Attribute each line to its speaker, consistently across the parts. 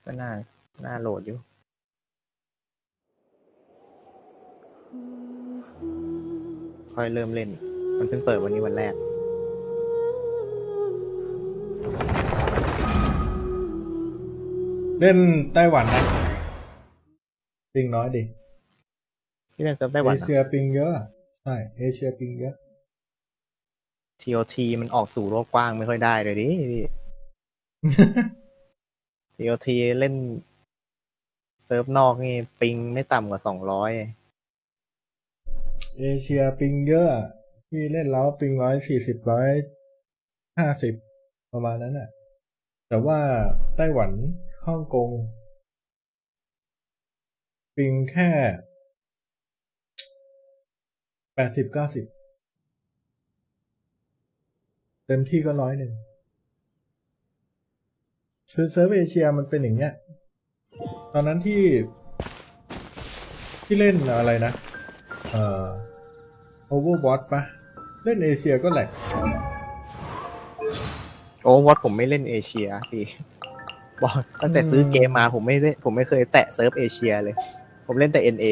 Speaker 1: ก็น่าโหลดอยู่ค่อยเริ่มเล่นมันเพิ่งเปิดวันนี้วันแรก
Speaker 2: เล่นไต้หวันนะปิงน้อยดิ
Speaker 1: ที่เล่นเซิร์ฟไต้หวัน
Speaker 2: เอเชียปิงเยอะใช่เอเชียปิงเยอะ
Speaker 1: TOT มันออกสู่โลกกว้างไม่ค่อยได้เลยดิพี่ TOT เล่นเซิร์ฟนอกนี่ปิงไม่ต่ำกว่า200
Speaker 2: เอเชียปิงเยอะที่เล่นแล้วปิง140 150ประมาณนั้นน่ะแต่ว่าไต้หวันฮ่องกงปิงแค่80-90เต็มที่ก็100คือเซิร์ฟเอเชียมันเป็นอย่างเงี้ยตอนนั้นที่เล่นอะไรนะOverwatch ปะเล่นเอเชียก็แหลก
Speaker 1: Overwatch ผมไม่เล่นเอเชียพี่บอกตั้งแต่ซื้อเกมมาผมไม่เคยแตะเซิร์ฟเอเชียเลยผมเล่นแต่ NA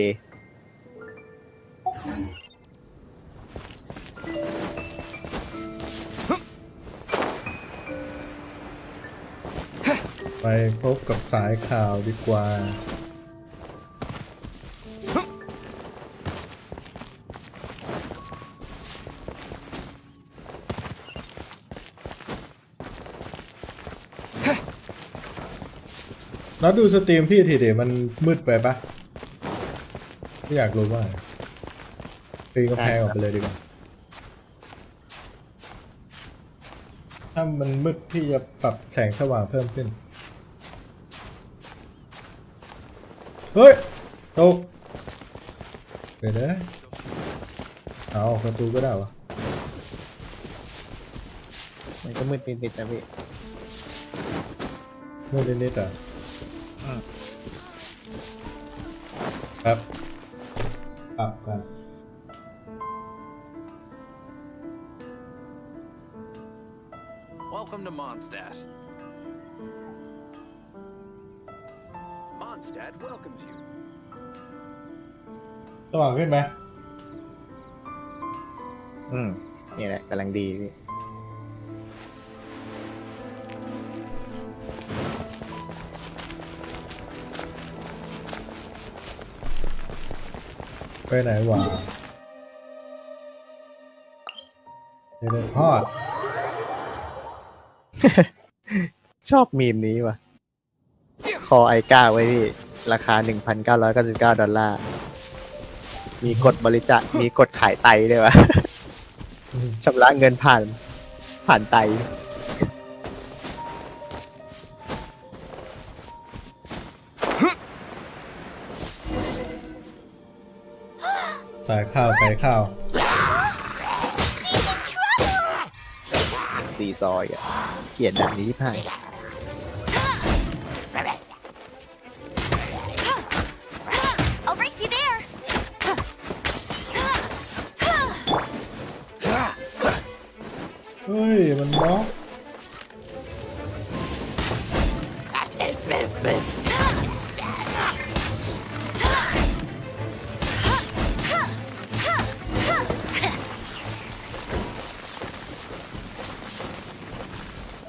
Speaker 2: ไปพบกับสายข่าวดีกว่าแล้วดูสตรีมพี่ทีเดียวมันมืดไปปะไม่อยากรู้ว่าปีนกำแพงออกไปเลยดีกว่าถ้ามันมืดพี่จะปรับแสงสว่างเพิ่มขึ้นเฮ้ยตกเดี๋ยวนะเอาประตูก็ได้วะ
Speaker 1: มันก็มืดนิดๆนะพี่
Speaker 2: มืดนิดๆอ่ะครับปรับกัน
Speaker 3: Welcome to Mondstadt. Mondstadt welcomes you.
Speaker 2: สว่างขึ้นไหม
Speaker 1: นี่แหละกำลังดีพี่
Speaker 2: ไปไหนวะเดนพอด
Speaker 1: ชอบมีมนี้ว่ะคอไอก้าไว้พี่ราคา $1,999 มีกดบริจาคมีกดขายไตด้วยวะชำระเงินผ่านไต
Speaker 2: สายข่าว
Speaker 1: ซีซอยอ่ะเกลียดด่านนี้ที่ผ่าน
Speaker 2: เฮ้ยมันบล็อก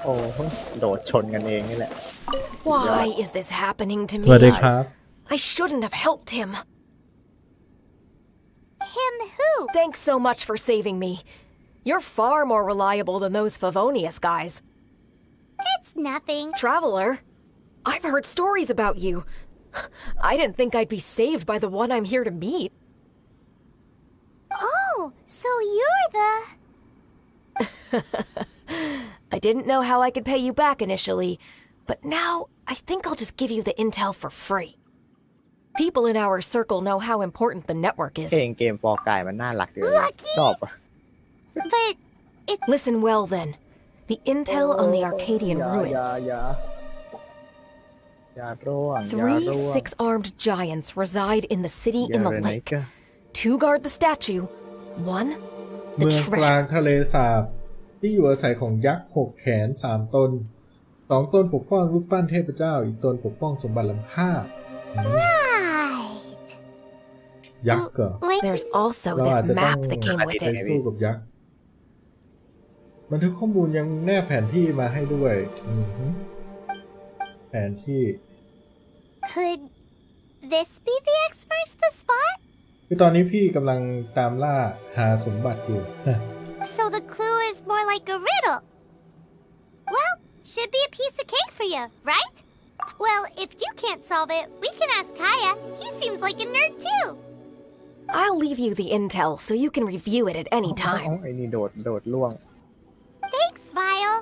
Speaker 1: โอ้โดดชนกันเองนี่แหละ
Speaker 4: Why is this happening to me?
Speaker 2: สวัสดีครับ
Speaker 4: I shouldn't have helped him.
Speaker 5: Him who?
Speaker 4: Thanks so much for saving me. You're far more reliable than those Favonius guys.
Speaker 5: It's nothing.
Speaker 4: Traveler, I've heard stories about you. I didn't think I'd be saved by the one I'm here to meet.
Speaker 5: Oh, so you're the...
Speaker 4: I didn't know how I could pay you back initially, but now I think I'll just give you the intel for free. People in our circle know how important the network is.
Speaker 1: เกมฟอร์กายมันน่ารักเลยชอบอ่ะ
Speaker 5: But it...
Speaker 4: Listen well then. The intel on the Arcadian ruins. 3 6-armed giants reside in the city in the lake. 2 guard the statue. 1, the
Speaker 2: เมืองกลาง
Speaker 4: treasure.
Speaker 2: ทะเลสาบที่อยู่อาศัยของยักษ์6 แขน 3 ตน 2 ตนปกป้องรูปปั้นเทพเจ้าอีกตนปกป้องสมบัติล้ำค่า
Speaker 5: Right.
Speaker 2: ยักษ์เหรอ
Speaker 5: Like
Speaker 4: There's also
Speaker 2: เราอาจ
Speaker 4: this
Speaker 2: จะต้อง
Speaker 4: map that came with
Speaker 2: ไป
Speaker 4: it.
Speaker 2: สู้กับยักษ์บันทึกข้อมูลยังแนบแผนที่มาให้ด้วยแผนที่
Speaker 5: could this be the experts the spot?
Speaker 2: คือตอนนี้พี่กำลังตามล่าหาสมบัติอยู่
Speaker 5: So the clue is more like a riddle. Well, should be a piece of cake for you, right? Well, if you can't solve it, we can ask Kaya. He seems like a nerd too.
Speaker 4: I'll leave you the intel so you can review it at any
Speaker 1: อ๋อ
Speaker 4: time.
Speaker 1: ไอ้นี่โดดล่วง
Speaker 5: Thanks, Vile.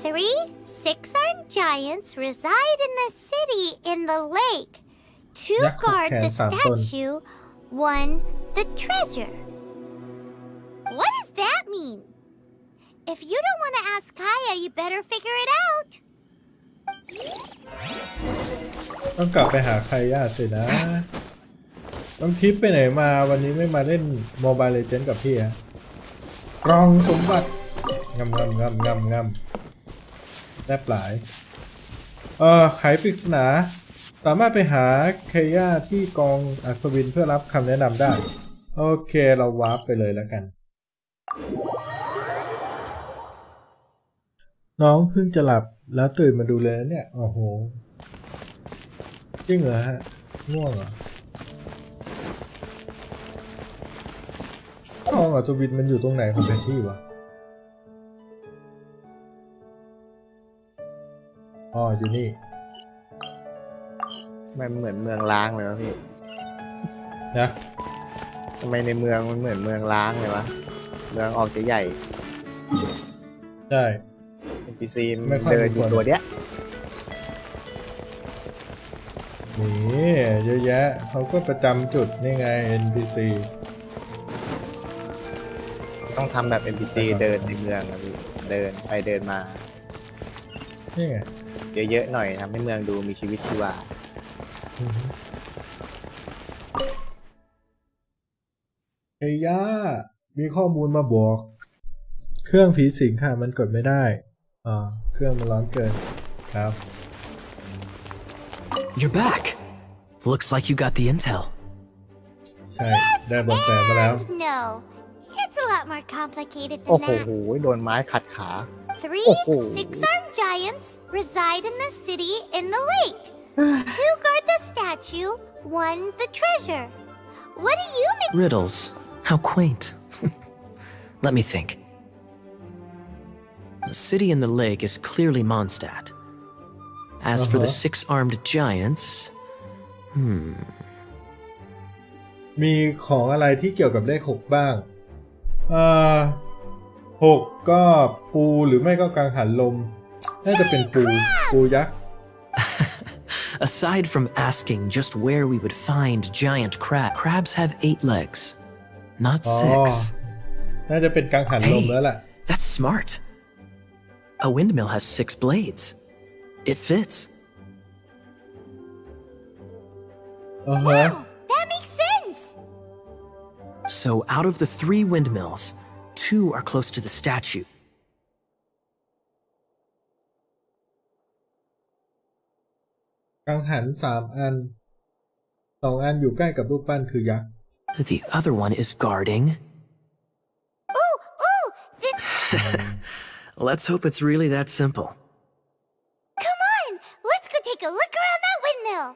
Speaker 5: 3 six-armed giants reside in the city in the lake. 2
Speaker 2: ยักษ์ขบ
Speaker 5: guard
Speaker 2: แขน
Speaker 5: the
Speaker 2: 3 ตน
Speaker 5: statue. 1 the treasure. What does that mean? If you don't want to ask Kaya, you better figure it out.
Speaker 2: ต้องกลับไปหาใครญาติสินะ ต้องทิปไปไหนมาวันนี้ไม่มาเล่น Mobile Legends กับพี่อะกล่องสมบัติงำแนบหลายไขปริศนาสามารถไปหาเคย่าที่กองอัศวินเพื่อรับคำแนะนำได้ โอเคเราวาร์ปไปเลยแล้วกัน น้องเพิ่งจะหลับแล้วตื่นมาดูเลยนะเนี่ยโอ้โหจริงเหรอฮะง่วงเหรอกองอัศวินมันอยู่ตรงไหนของแผนที่วะอ๋ออยู่นี่
Speaker 1: มันเหมือนเมืองล้างเลยวะพี่
Speaker 2: นะ
Speaker 1: ทำไมในเมืองมันเหมือนเมืองล้างเลยวะ เมืองออกจะใหญ่
Speaker 2: ใช่
Speaker 1: NPC
Speaker 2: ไม่
Speaker 1: มัน
Speaker 2: ค่อย
Speaker 1: เดินอยู่ตัวเนี้ย
Speaker 2: นี่เยอะแยะเขาก็ประจำจุดนี่ไง NPC
Speaker 1: ต้องทำแบบ NPC เดินในเมืองอะพี่ เดินไปเดินมา
Speaker 2: นี่ไง
Speaker 1: เยอะๆหน่อยทำให้เมืองดูมีชีวิตชีวา
Speaker 2: เฮ้ยย่ามีข้อมูลมาบอก เครื่องผีสิงค่ะมันกดไม่ได้เครื่องมันร้อนเกินครับ
Speaker 6: You're back. Looks like you got the intel.
Speaker 2: ใช่ ได้เบาะแสมาแล้ว
Speaker 5: And no, it's a lot more complicated
Speaker 1: โอ้
Speaker 5: than
Speaker 1: โห
Speaker 5: that.
Speaker 1: โดนไม้ขัดขา
Speaker 5: 3
Speaker 1: Oh.
Speaker 5: six-armed giants reside in the city in the lake. 2 guard the statue, 1 the treasure. What do you mean?
Speaker 6: Riddles. How quaint. Let me think. The city in the lake is clearly Mondstadt. As for the six-armed giants,
Speaker 2: มีของอะไรที่เกี่ยวกับเลข6บ้าง6ก็ปูหรือไม่ก็กังหันลม น่าจะเป็นปูยักษ์
Speaker 6: aside from asking just where we would find giant crabs have 8 legs, not 6.
Speaker 2: น่าจะเป็นกังหันลม
Speaker 6: Hey,
Speaker 2: แล้วล่ะ
Speaker 6: that's smart. A windmill has 6 blades. It fits.
Speaker 5: Wow, that makes sense.
Speaker 6: So out of the 3 windmills, 2 are close to the statue.
Speaker 2: กังหัน3 อัน 2 อันอยู่ใกล้กับรูปปั้นคือยักษ์
Speaker 6: The other one is guarding.
Speaker 5: Ooh,
Speaker 6: Let's hope it's really that simple.
Speaker 5: come on, let's go take a look around that windmill.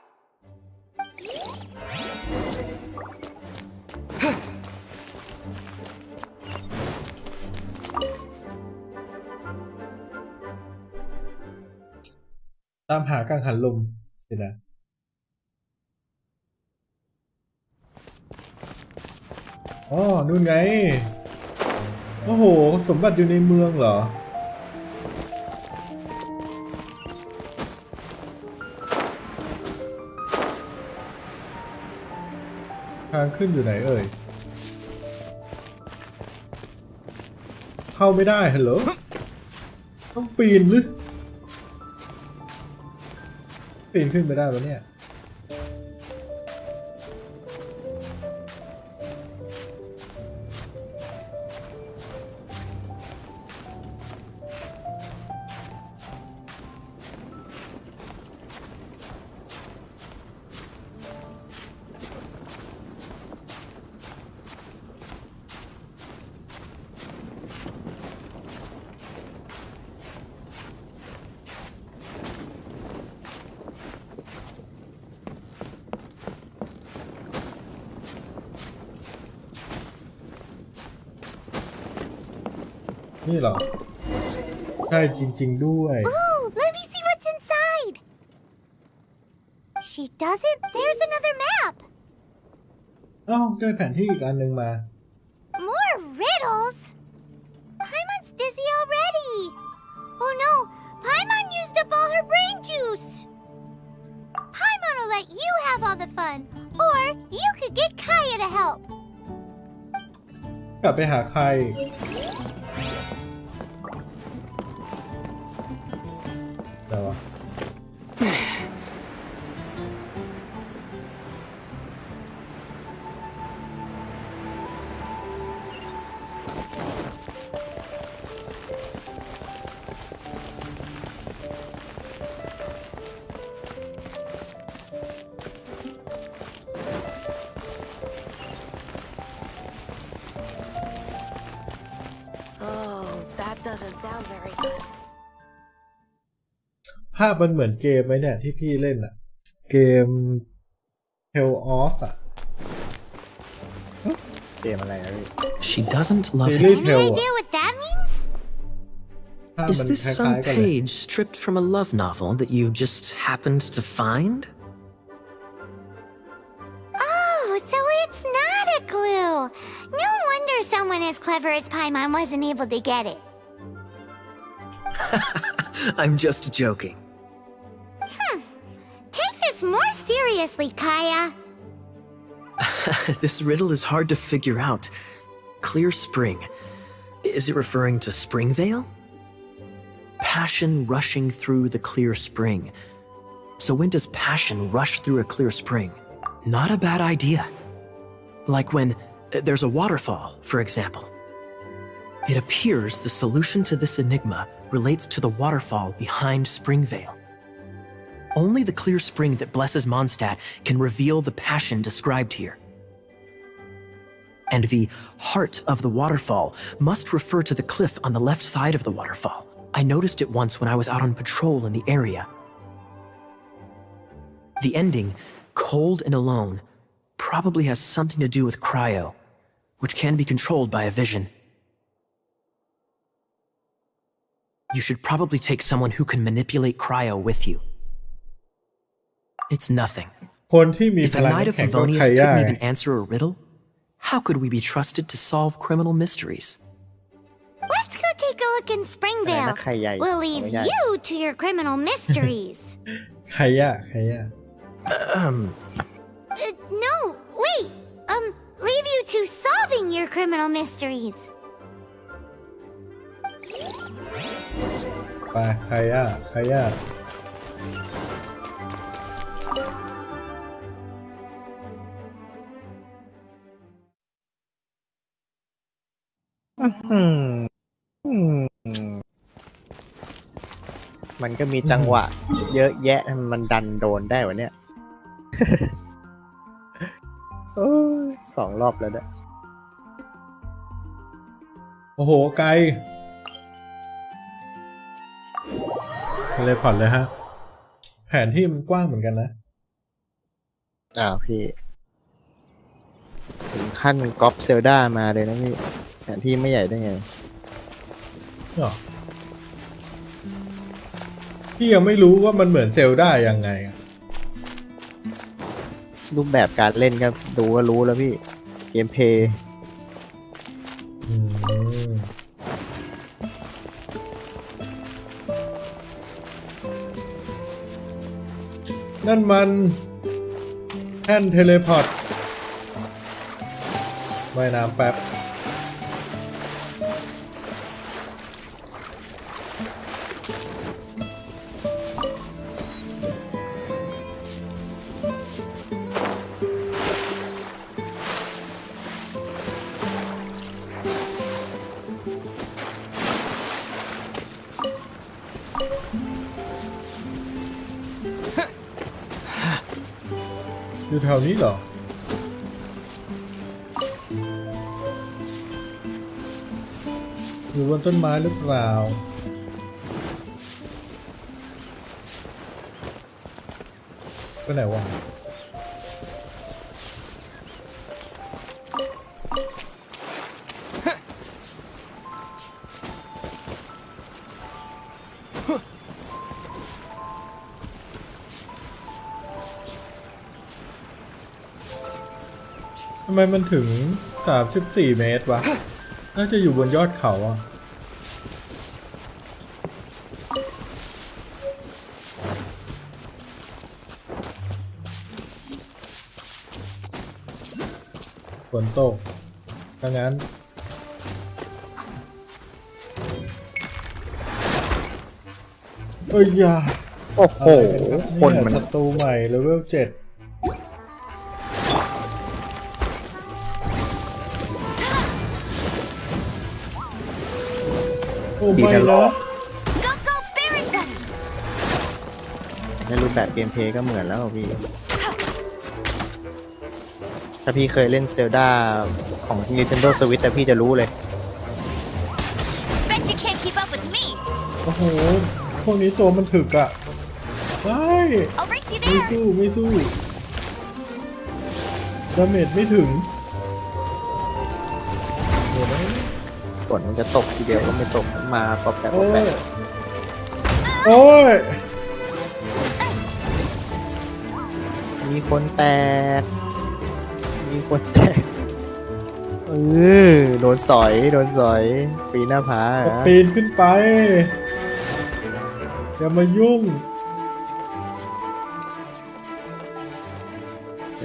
Speaker 2: ตามหากังหันลมสินะอ๋อนู่นไง โอ้โห สมบัติอยู่ในเมืองเหรอ ทางขึ้นอยู่ไหนเอ่ย เข้าไม่ได้ฮัลโหลต้องปีนหรือ ปีนขึ้นไปได้ปะเนี่ย นี่เหรอใช่จริงๆด้วย
Speaker 5: Ooh, let me see what's inside. She doesn't. There's another map.
Speaker 2: อ้าวได้แผนที่อีกอันหนึ่งมา
Speaker 5: More riddles? Paimon's dizzy already. Oh no, Paimon used up all her brain juice. Paimon will let you have all the fun. Or you could get Kaya to help.
Speaker 2: กลับไปหาใครเดี๋ยววะภาพมันเหมือนเกมไหมเนี่ยที่พี่เล่นอะเกม Tale of อะ
Speaker 1: เกมอะไรนะพี่
Speaker 6: She doesn't love
Speaker 2: ซี
Speaker 6: him.
Speaker 2: รีส์
Speaker 5: Any
Speaker 2: Tale อะ
Speaker 5: idea what that means?
Speaker 2: ภาพ
Speaker 6: Is
Speaker 2: มัน
Speaker 6: this
Speaker 2: คล้า
Speaker 6: some
Speaker 2: ยๆกันเลย
Speaker 6: page stripped from a love novel that you just happened to find?
Speaker 5: Oh, so it's not a clue. No wonder someone as clever as Paimon wasn't able to get it.
Speaker 6: I'm just joking.
Speaker 5: Take this more seriously, Kaya.
Speaker 6: This riddle is hard to figure out. Clear spring. Is it referring to Springvale? Passion rushing through the clear spring. So when does passion rush through a clear spring? Not a bad idea. Like when there's a waterfall, for example. It appears the solution to this enigma relates to the waterfall behind Springvale. Only the clear spring that blesses Mondstadt can reveal the passion described here. And the heart of the waterfall must refer to the cliff on the left side of the waterfall. I noticed it once when I was out on patrol in the area. The ending, cold and alone, probably has something to do with cryo, which can be controlled by a vision. You should probably take someone who can manipulate cryo with you. It's nothing.
Speaker 2: คนที่มี
Speaker 6: If
Speaker 2: พ
Speaker 6: a
Speaker 2: ลัง
Speaker 6: knight of
Speaker 2: แข็งก็
Speaker 6: Favonius
Speaker 2: ใครยาก
Speaker 6: couldn't even answer a riddle, how could we be trusted to solve criminal mysteries?
Speaker 5: Let's go take a look in
Speaker 1: อะไร
Speaker 5: Springvale.
Speaker 1: นะใครใหญ่
Speaker 5: We'll leave
Speaker 1: ไม่ใช่
Speaker 5: you to your criminal mysteries.
Speaker 2: ใครยากใครยาก
Speaker 5: No, wait. Leave you to solving your criminal mysteries.
Speaker 2: ไปใครยากใครยาก
Speaker 1: มันก็มีจังหวะ เยอะแยะมันดันโดนได้วะเนี่ย โอ้ย2 รอบแล้วเนี่ย
Speaker 2: โอ้โหไกลเลยผ่อนเลยฮะ แผนที่มันกว้างเหมือนกันนะ
Speaker 1: อ้าวพี่ ถึงขั้นก๊อปเซลดามาเลยนะพี่แผนที่ไม่ใหญ่ได้ไง
Speaker 2: พี่ยังไม่รู้ว่ามันเหมือนเซลดายังไงอะ
Speaker 1: รูปแบบการเล่นก็ดูก็รู้แล้วพี่ เกมเพลย์
Speaker 2: นั่นมันแท่นเทเลพอร์ตว่ายน้ำแป๊บ อยู่แถวนี้เหรอ อยู่บนต้นไม้หรือเปล่า ไปไหนวะ ทำไมมันถึง34เมตรวะน่าจะอยู่บนยอดเขาอ่ะฝนตกถ้างั้นเอ้ยยา
Speaker 1: โอ้โหคนมัน
Speaker 2: ศัตรูใหม่เลเวล7โอ้ไม่นะ
Speaker 5: Go, go, Fairy Buddy!
Speaker 1: ในรูปแบบเกมเพลย์ก็เหมือนแล้วพี่ ถ้าพี่เคยเล่นเซลดาของ Nintendo Switch แต่พี่จะรู้เลย
Speaker 5: Bet you can't keep up with me!
Speaker 2: โอ้โหพวกนี้ตัวมันถึกอะไม่
Speaker 5: I'll race you
Speaker 2: ไม่
Speaker 5: there!
Speaker 2: สู้ไม่สู้ดาเมจไม่ถึงเดี๋ยวนะ
Speaker 1: ฝนมันจะตกทีเดียวก็ไม่ตกมาปอบแปะปอ
Speaker 2: โอ้
Speaker 1: บแปะ
Speaker 2: ยโอ้ย
Speaker 1: มีคนแตก มีคนแตกโดนสอยปีนหน้าผา
Speaker 2: ก็ปีนขึ้นไปอย่ามายุ่ง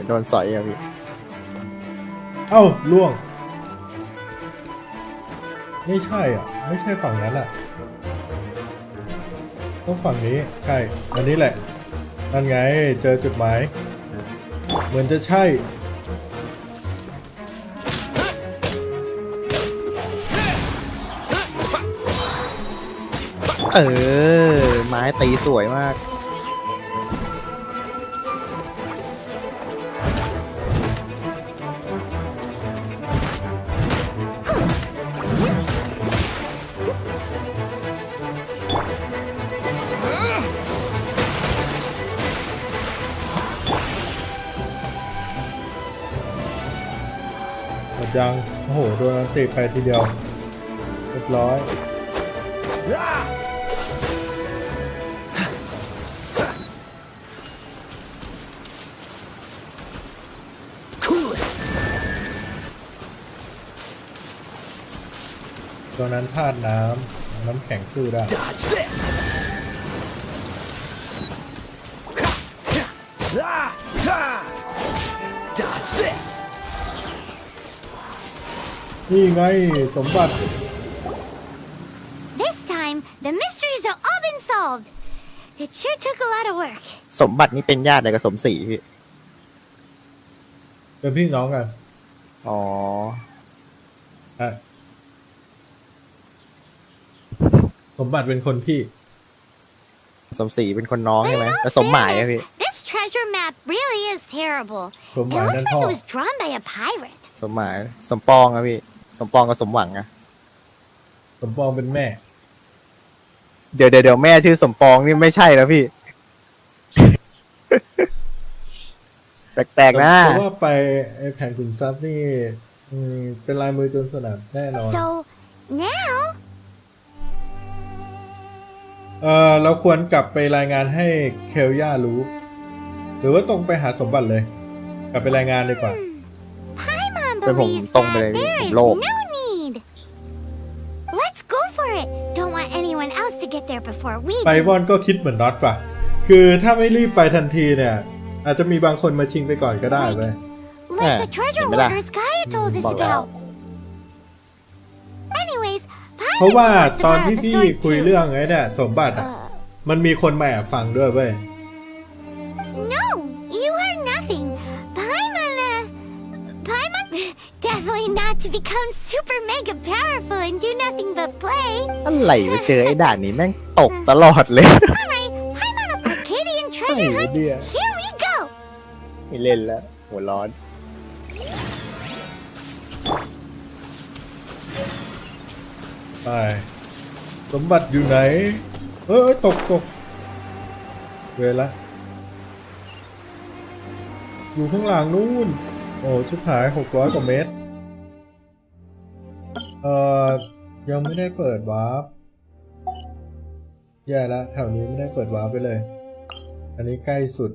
Speaker 1: โดนสอยอะพี่
Speaker 2: เอ้าล่วงไม่ใช่อ่ะไม่ใช่ฝั่งนั้นอ่ะต้องฝั่งนี้ใช่อันนี้แหละนั่นไงเจอจุดหมายเหมือนจะใช่
Speaker 1: ไม้ตีสวยมาก
Speaker 2: หมดยังโอ้โหโดนอันติไปทีเดียวเรียบร้อย ตัวนั้นธาตุน้ำแข็งสู้ได้
Speaker 3: Dodge this. Dodge this.
Speaker 2: นี่ไงสมบัติ
Speaker 5: This time, the mysteries have all been solved. It sure took a lot of work.
Speaker 1: สมบัตินี่เป็นญาติอะไรกับสมศรีพี่
Speaker 2: เป็นพี่น้องกัน
Speaker 1: อ๋อ
Speaker 2: อ่ะสมบัติเป็นคนพี่
Speaker 1: สมศรีเป็นคนน้องใช่ไหมแล้วสมหมายอะพี่
Speaker 5: This treasure map really is terrible. It
Speaker 2: สมหมาย
Speaker 5: looks
Speaker 2: นั่น
Speaker 5: like
Speaker 2: พ่อ
Speaker 5: it was drawn by a pirate.
Speaker 1: สมหมาย สมปองอะพี่ สมปองกับสมหวังอะ
Speaker 2: สมปองเป็นแม่
Speaker 1: เดี๋ยวแม่ชื่อสมปองนี่ไม่ใช่แล้วพี่ แปลกๆนะ
Speaker 2: เพราะว่าไปไอแผ่นขุนทรัพย์นี่เป็นลายมือโจรสลัดแน่นอน
Speaker 5: So, now...
Speaker 2: เราควรกลับไปรายงานให้เคลย่ารู้ หรือว่าตรงไปหาสมบัติเลย กลับไปรายงานดีกว่า
Speaker 5: Paimon
Speaker 1: เป็นผม
Speaker 5: believes
Speaker 1: ตรงไปเลย
Speaker 5: that
Speaker 1: พี่
Speaker 5: there
Speaker 1: ผม
Speaker 5: is
Speaker 1: โลภ
Speaker 5: no need. Let's go for it. Don't want anyone else to get there before we
Speaker 2: ไป
Speaker 5: do.
Speaker 2: วอนก็คิดเหมือนน็อตป่ะ คือถ้าไม่รีบไปทันทีเนี่ย อาจจะมีบางคนมาชิงไปก่อนก็ได้เว้ย
Speaker 5: Like the treasure
Speaker 1: Maybe lah.
Speaker 5: workers Gaia told us
Speaker 1: บอกแล้ว
Speaker 5: about. Anyways,
Speaker 2: เพราะ
Speaker 5: Paimon
Speaker 2: ว่า
Speaker 5: just wants
Speaker 2: ต
Speaker 5: to
Speaker 2: อน
Speaker 5: borrow
Speaker 2: ที่
Speaker 5: the
Speaker 2: พี่
Speaker 5: sword
Speaker 2: คุย
Speaker 5: too.
Speaker 2: เรื่องไอ้เนี่ยสมบัติอ่ะ มันมีคนมาแอบฟังด้วยเว้ย
Speaker 5: No, you heard nothing. Paimon definitely not to become super mega powerful and do nothing but play.
Speaker 1: อะไรไปเจอไอ้ด่านนี้แม่งตกตลอดเลย
Speaker 5: Alright, Paimon will put Katie in
Speaker 2: ไอ้
Speaker 5: treasure hunt.
Speaker 2: เดีย
Speaker 5: Here we go.
Speaker 1: ไม่เล่นแล้ว หัวร้อน
Speaker 2: ไปสมบัติอยู่ไหน ตกเวลาอยู่ข้างหลังนู่น โอ้ชิบหาย600 กว่าเมตร ยังไม่ได้เปิดวาร์ปแย่ละแถวนี้ไม่ได้เปิดวาร์ปไปเลย อันนี้ใกล้สุด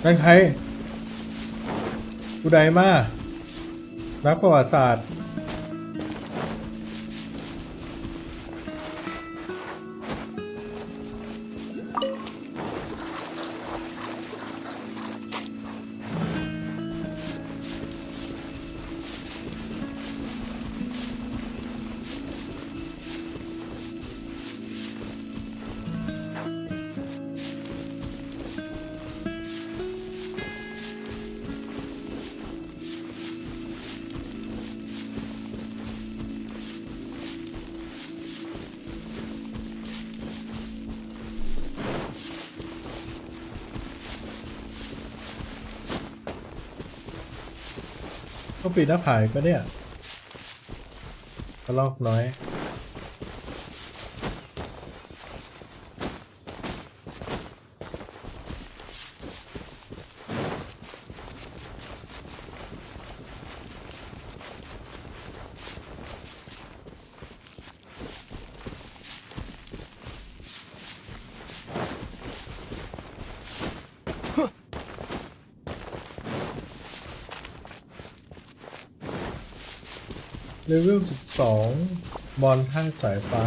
Speaker 2: นั่นใครผู้ใดมานักประวัติศาสตร์ต้องปีนหน้าผาก็เนี่ยกระลอกน้อยเลเวล12มอนท่าสายฟ้า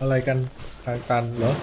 Speaker 2: อะไรกันทางตันเหรอ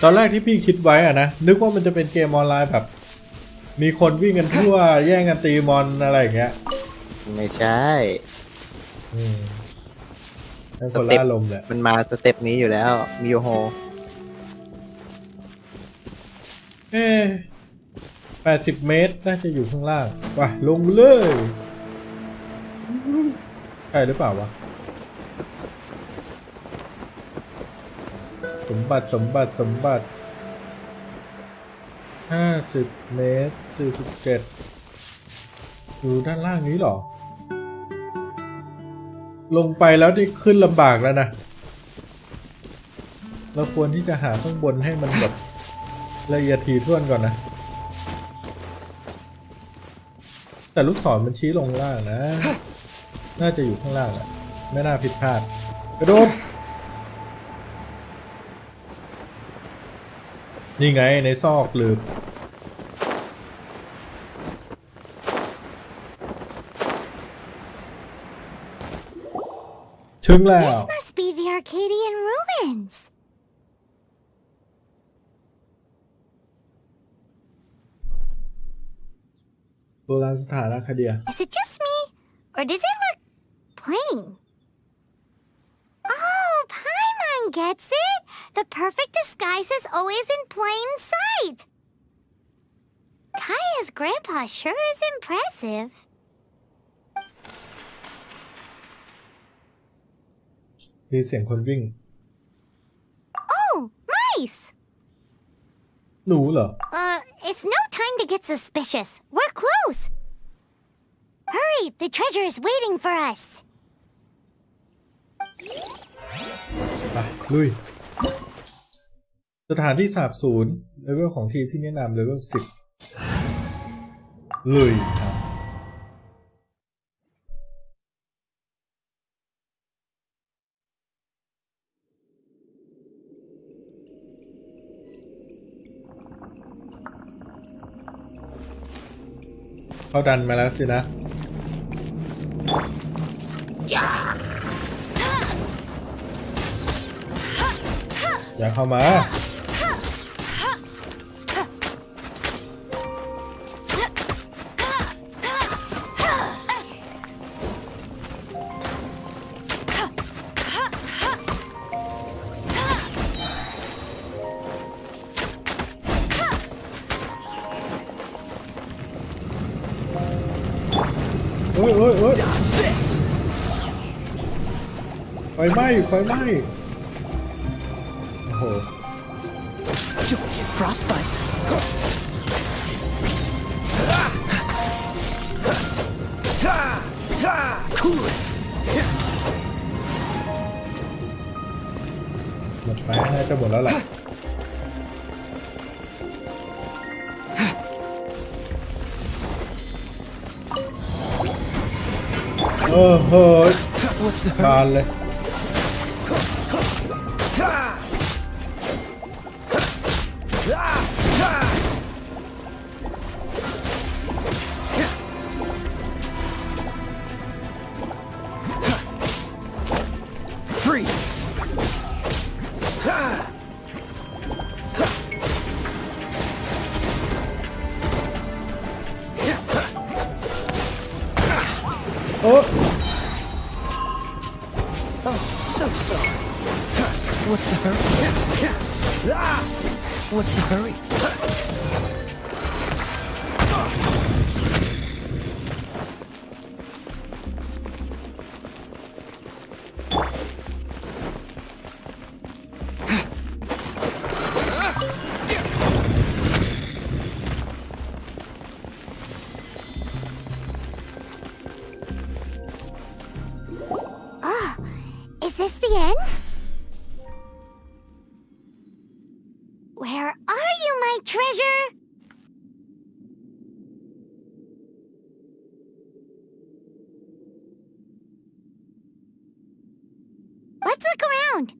Speaker 2: ตอนแรกที่พี่คิดไว้อะนะนึกว่ามันจะเป็นเกมออนไลน์แบบมีคนวิ่งกันทั่วแย่งกันตีมอนอะไรอย่างเงี้ย
Speaker 1: ไม่ใช่
Speaker 2: สเต็ปลมแหละ
Speaker 1: มันมาสเต็ปนี้อยู่แล้วมิโยโฮ
Speaker 2: 80 เมตรน่าจะอยู่ข้างล่างว่ะลงเลยใช่หรือเปล่าวะสมบัติ50 เมตร47อยู่ด้านล่างนี้หรอลงไปแล้วที่ขึ้นลำบากแล้วนะเราควรที่จะหาข้างบนให้มันแบบละเอียดถี่ถ้วนก่อนนะแต่ลูกศรมันชี้ลงล่างนะน่าจะอยู่ข้างล่างแหละไม่น่าผิดพลาดกระโดดนี่ไงในซอกหลืบถึงแล้ว
Speaker 5: This must be the Arcadian ruins.
Speaker 2: โบราณสถานอาคาเดีย
Speaker 5: Is it just me, or does it look plain? Oh, Paimon gets it. The perfect disguise is always in plain sight. Kaya's grandpa sure is impressive.
Speaker 2: มีเสียงคนวิ่ง
Speaker 5: Oh, mice!
Speaker 2: หนูเหรอ
Speaker 5: It's no time to get suspicious. We're close. Hurry, the treasure is waiting for us.
Speaker 2: ไปลุยสถานที่สาบสูญเลเวลของทีมที่แนะนำเลเวล10ลุยครับเขาดันมาแล้วสินะอย่าเข้ามา โอ้ยไฟไหม้โอ้โห
Speaker 6: Don't get frostbite. Cool it.
Speaker 2: หมดไปน่าจะหมดแล้วแหละโอ้โหบานเลยโอ้
Speaker 6: Oh, so sorry. What's the hurry? What's the hurry?
Speaker 5: Is this the end? Where are you, my treasure? Let's look around.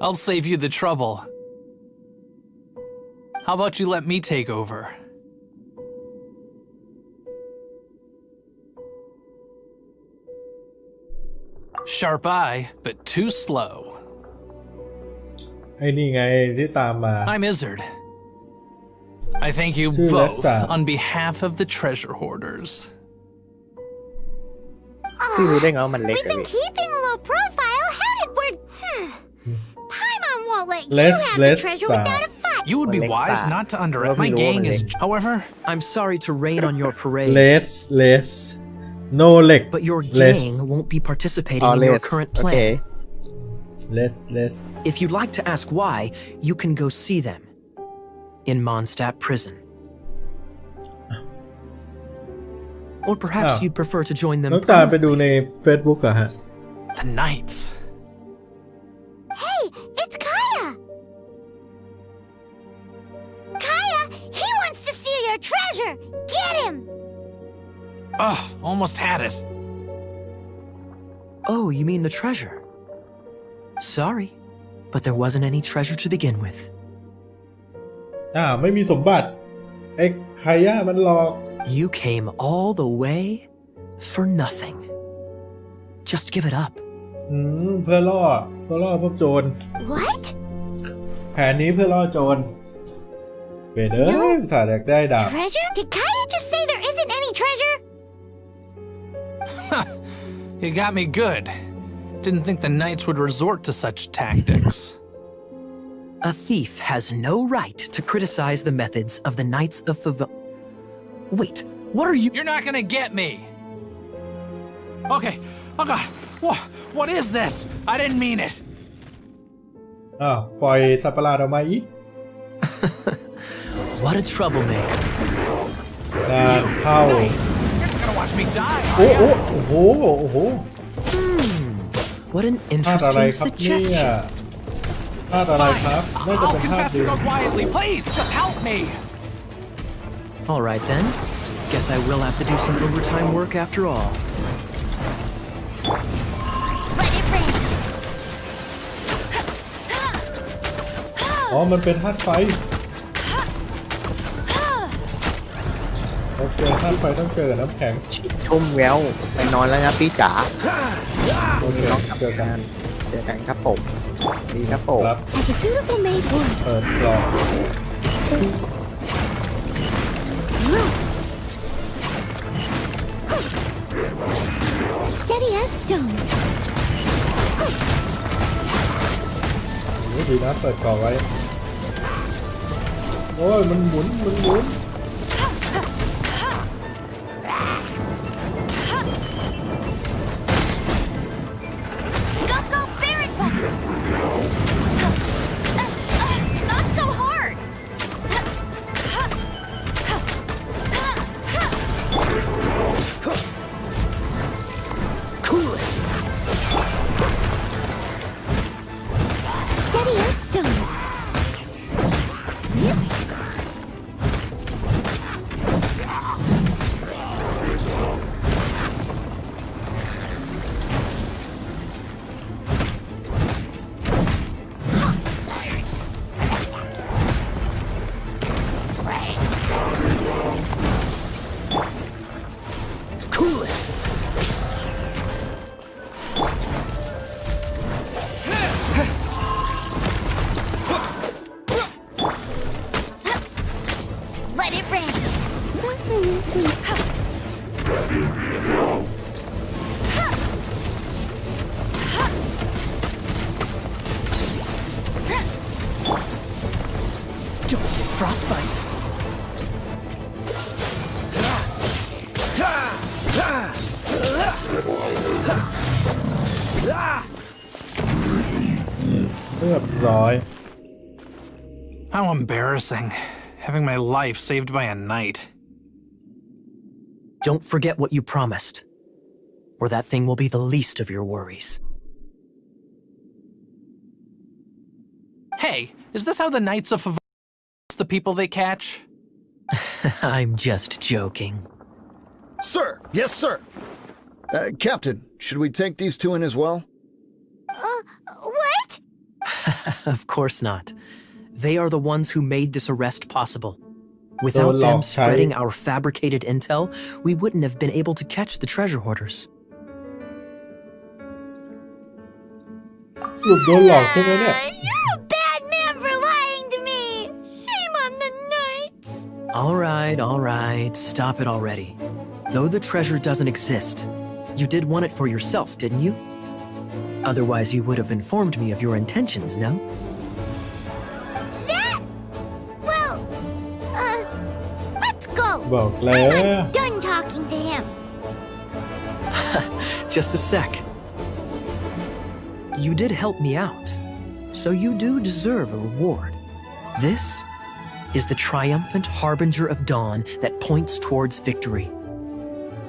Speaker 3: I'll save you the trouble. How about you let me take over? Sharp eye, but too slow.
Speaker 2: ไอ้นี่ไงที่ตามมา
Speaker 3: I'm Izzard. I thank you
Speaker 2: Sure,
Speaker 3: both
Speaker 2: that's
Speaker 3: on behalf of the treasure hoarders.
Speaker 1: พี่รู้ได้ไงว่ามันเล็ก
Speaker 5: We've
Speaker 1: อะ
Speaker 5: been
Speaker 1: พี่
Speaker 5: keeping a low profile. How did word? Paimon won't let you
Speaker 2: Less,
Speaker 5: have the
Speaker 2: less,
Speaker 5: treasure without a fight.
Speaker 3: You would be
Speaker 1: Alexa,
Speaker 3: wise not to underestimate. My
Speaker 1: Robbie
Speaker 3: gang is,
Speaker 1: Roman.
Speaker 3: however,
Speaker 6: I'm sorry to rain on your parade,
Speaker 2: less no leg
Speaker 6: but your
Speaker 2: less
Speaker 6: gang won't be participating
Speaker 1: อ๋อ
Speaker 6: in
Speaker 1: เล
Speaker 6: your
Speaker 1: ส
Speaker 6: current
Speaker 1: โอเค
Speaker 6: plan.
Speaker 2: less
Speaker 6: If you'd like to ask why, you can go see them in Mondstadt prison. Or perhaps
Speaker 2: Oh.
Speaker 6: you'd prefer to join them
Speaker 2: น้องตาไปดูใน Facebook เหรอฮะ
Speaker 3: the knights.
Speaker 5: Hey, it's Kaya. Kaya, he wants to steal your treasure. Get him.
Speaker 3: Oh, almost had it.
Speaker 6: Oh, you mean the treasure? Sorry, but there wasn't any treasure to begin with.
Speaker 2: ไม่มีสมบัติไอ้ใครย่ามันหลอก
Speaker 6: You came all the way for nothing. Just give it up.
Speaker 2: เพื่อล่อพวกโจร
Speaker 5: What?
Speaker 2: แผนนี้เพื่อล่อโจรเบเดอร์สาอยากได้ดาบ
Speaker 5: Treasure? Did Kaya just say there isn't any treasure?
Speaker 3: You got me good. Didn't think the knights would resort to such tactics.
Speaker 6: A thief has no right to criticize the methods of the Knights of Wait, what are you?
Speaker 3: You're not gonna get me. Okay. Oh God. What is this? I didn't mean it.
Speaker 2: ปล่อยสัตว์ประหลาดออกมาอีก
Speaker 6: What a troublemaker.
Speaker 2: งานเข้า
Speaker 3: You're gonna watch me die.
Speaker 2: โอ้โห
Speaker 6: What an
Speaker 2: พลาดอะไร
Speaker 6: interesting
Speaker 2: ครับเนี่ย
Speaker 6: suggestion.
Speaker 2: พลาดอะไรครับน่าจะ
Speaker 3: I'll
Speaker 2: เป็นภาพ
Speaker 3: confess
Speaker 2: ดี
Speaker 3: and go quietly. Please, just help me.
Speaker 6: All right then. Guess I will have to do some overtime work after all.
Speaker 5: Let it rain.
Speaker 2: อ๋อมันเป็นธาตุไฟโอเคธาตุไฟต้องเจอกับน้ำแข็ง
Speaker 1: ชุ่มแววไปนอนแล้วนะพี่จ๋า
Speaker 2: โอเคเจอกัน
Speaker 1: เจอกันครับผม ดีครับผม
Speaker 2: ครับ
Speaker 5: As a dutiful maid would.
Speaker 2: เปิดกล่อง
Speaker 5: Steady as stone.
Speaker 2: ดีนะเปิดกล่องไว้โอ้ยมันหมุน
Speaker 5: stone.
Speaker 6: Cool it!
Speaker 5: Let it rain.
Speaker 6: Don't get frostbite.
Speaker 3: How embarrassing. Having my life saved by a knight.
Speaker 6: Don't forget what you promised, or that thing will be the least of your worries.
Speaker 3: Hey, is this how the Knights of the people they catch?
Speaker 6: I'm just joking.
Speaker 7: Sir! Yes, sir! Captain, should we take these two in as well?
Speaker 5: What?
Speaker 6: Of course not. They are the ones who made this arrest possible. Without them spreading our fabricated intel, we wouldn't have been able to catch the treasure hoarders.
Speaker 2: หลุดโดนหลอกใช่ไหมเนี่ย
Speaker 5: You're a bad man for lying to me. Shame on the knights.
Speaker 6: All right, stop it already. Though the treasure doesn't exist, you did want it for yourself, didn't you? Otherwise, you would have informed me of your intentions, no?
Speaker 5: That? Well, let's go.
Speaker 2: บอกแล้ว
Speaker 5: I'm done talking to him.
Speaker 6: Just a sec. You did help me out, so you do deserve a reward. This is the triumphant harbinger of dawn that points towards victory.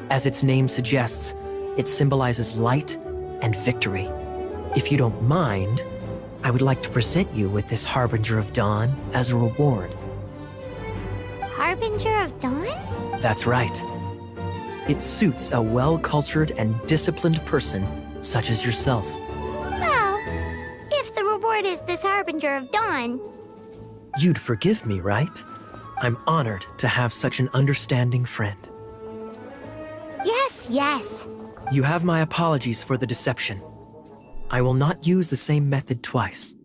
Speaker 6: As its name suggests, it symbolizes light and victory. If you don't mind, I would like to present you with this harbinger of dawn as a reward.
Speaker 5: Harbinger of dawn?
Speaker 6: That's right. It suits a well-cultured and disciplined person such as yourself.
Speaker 5: Well, if the reward is this harbinger of dawn,
Speaker 6: You'd forgive me, right? I'm honored to have such an understanding friend.
Speaker 5: yes.
Speaker 6: You have my apologies for the deception. I will not use the same method twice.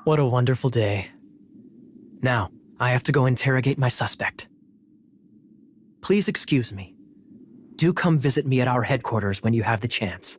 Speaker 6: What a wonderful day. Now, I have to go interrogate my suspect. Please excuse me. Do come visit me at our headquarters when you have the chance.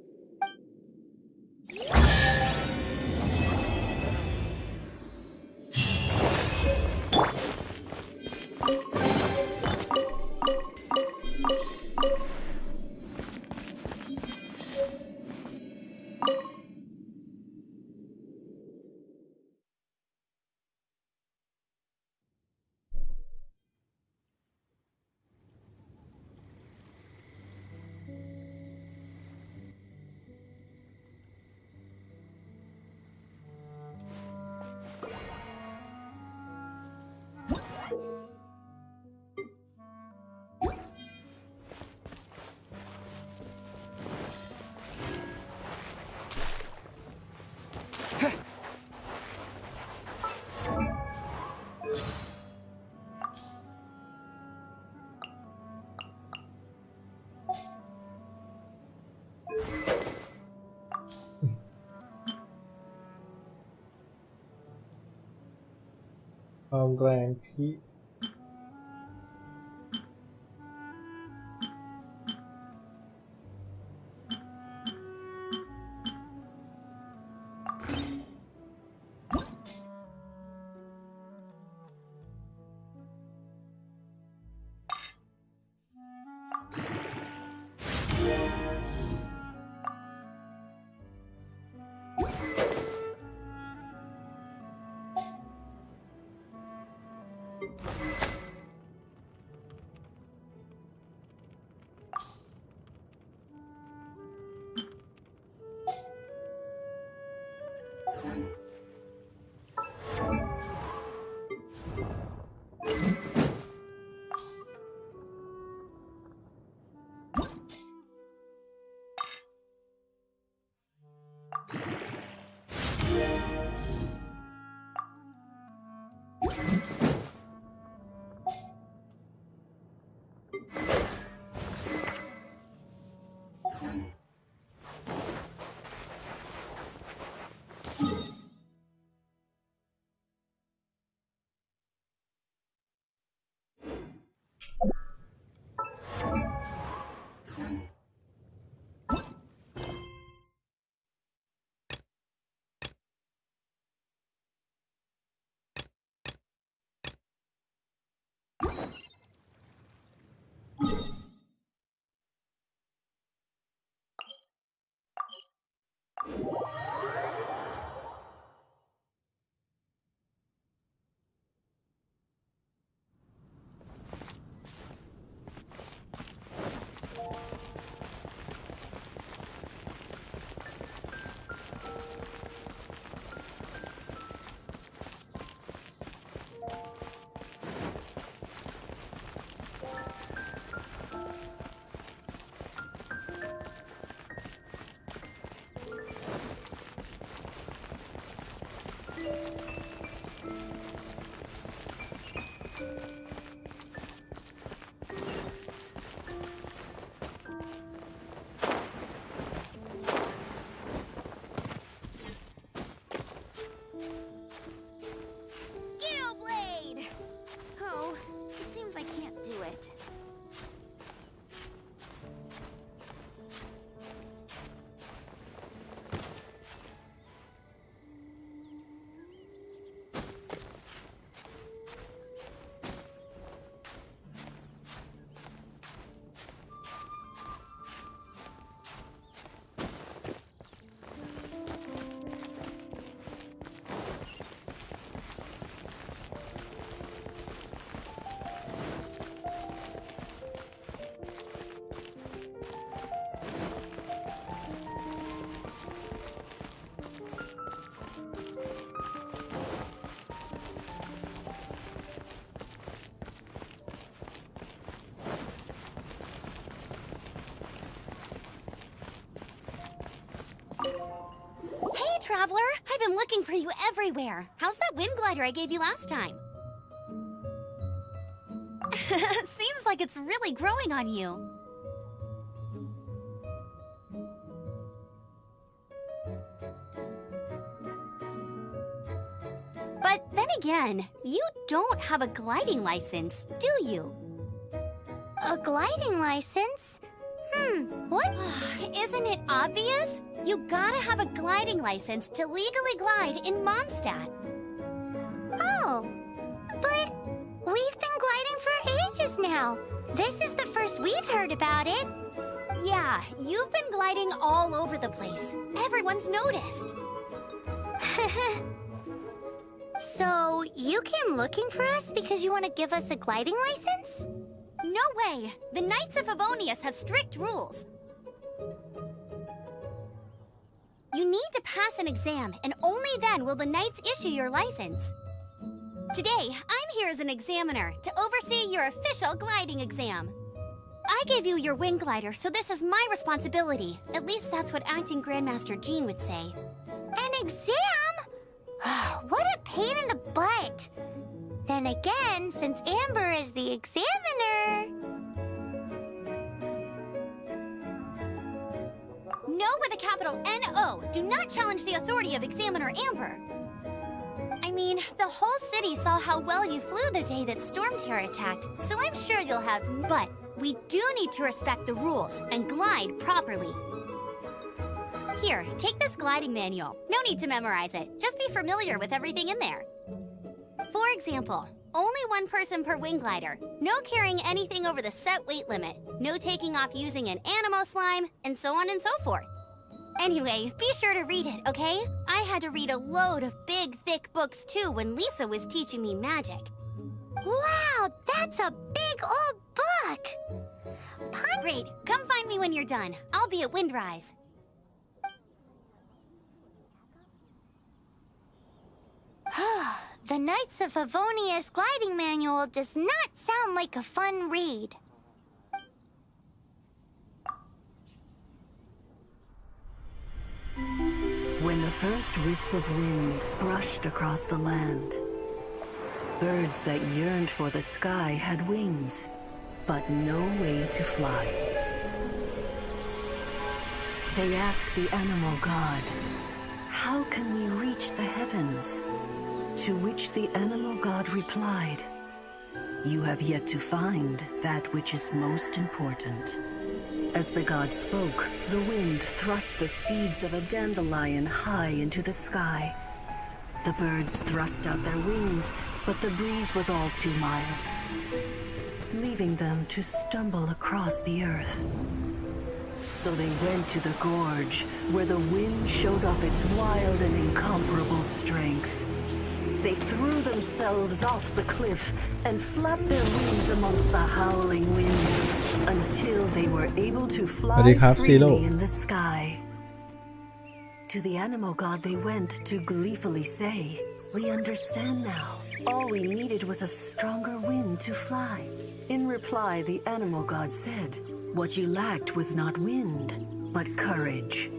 Speaker 2: ความแรงที่
Speaker 5: I can't do it. Hey, Traveler! I've been looking for you everywhere. How's that wind glider I gave you last time? Seems like it's really growing on you. But then again, you don't have a gliding license, do you? A gliding license? What? Isn't it obvious? You gotta have a gliding license to legally glide in Mondstadt. Oh, but we've been gliding for ages now. This is the first we've heard about it. Yeah, you've been gliding all over the place. Everyone's noticed. So, you came looking for us because you want to give us a gliding license? No way! The Knights of Favonius have strict rules. You need to pass an exam, and only then will the Knights issue your license. Today, I'm here as an examiner to oversee your official gliding exam. I gave you your wing glider, so this is my responsibility. At least that's what Acting Grandmaster Jean would say. An exam? What a pain in the butt! Then again, since Amber is the examiner... No with a capital N-O. Do not challenge the authority of Examiner Amber. I mean, the whole city saw how well you flew the day that Storm Terror attacked, so I'm sure you'll have... But we do need to respect the rules and glide properly. Here, take this gliding manual. No need to memorize it. Just be familiar with everything in there. For example, only one person per wing glider, no carrying anything over the set weight limit, no taking off using an animo slime, and so on and so forth. Anyway, be sure to read it, okay? I had to read a load of big, thick books too when Lisa was teaching me magic. Wow, that's a big old book! Great, come find me when you're done. I'll be at Windrise. The Knights of Favonius gliding manual does not sound like a fun read.
Speaker 8: When the first wisp of wind brushed across the land, birds that yearned for the sky had wings, but no way to fly. They asked the animal god, "How can we reach the heavens?" To which the animal god replied, "You have yet to find that which is most important." As the god spoke, the wind thrust the seeds of a dandelion high into the sky. The birds thrust out their wings, but the breeze was all too mild, leaving them to stumble across the earth. So they went to the gorge, where the wind showed off its wild and incomparable strength. They threw themselves off the cliff and flapped their wings amongst the howling winds until they were able to fly freely in the sky. To the animal god they went to gleefully say, "We understand now. All we needed was a stronger wind to fly." In reply, the animal god said, "What you lacked was not wind, but courage.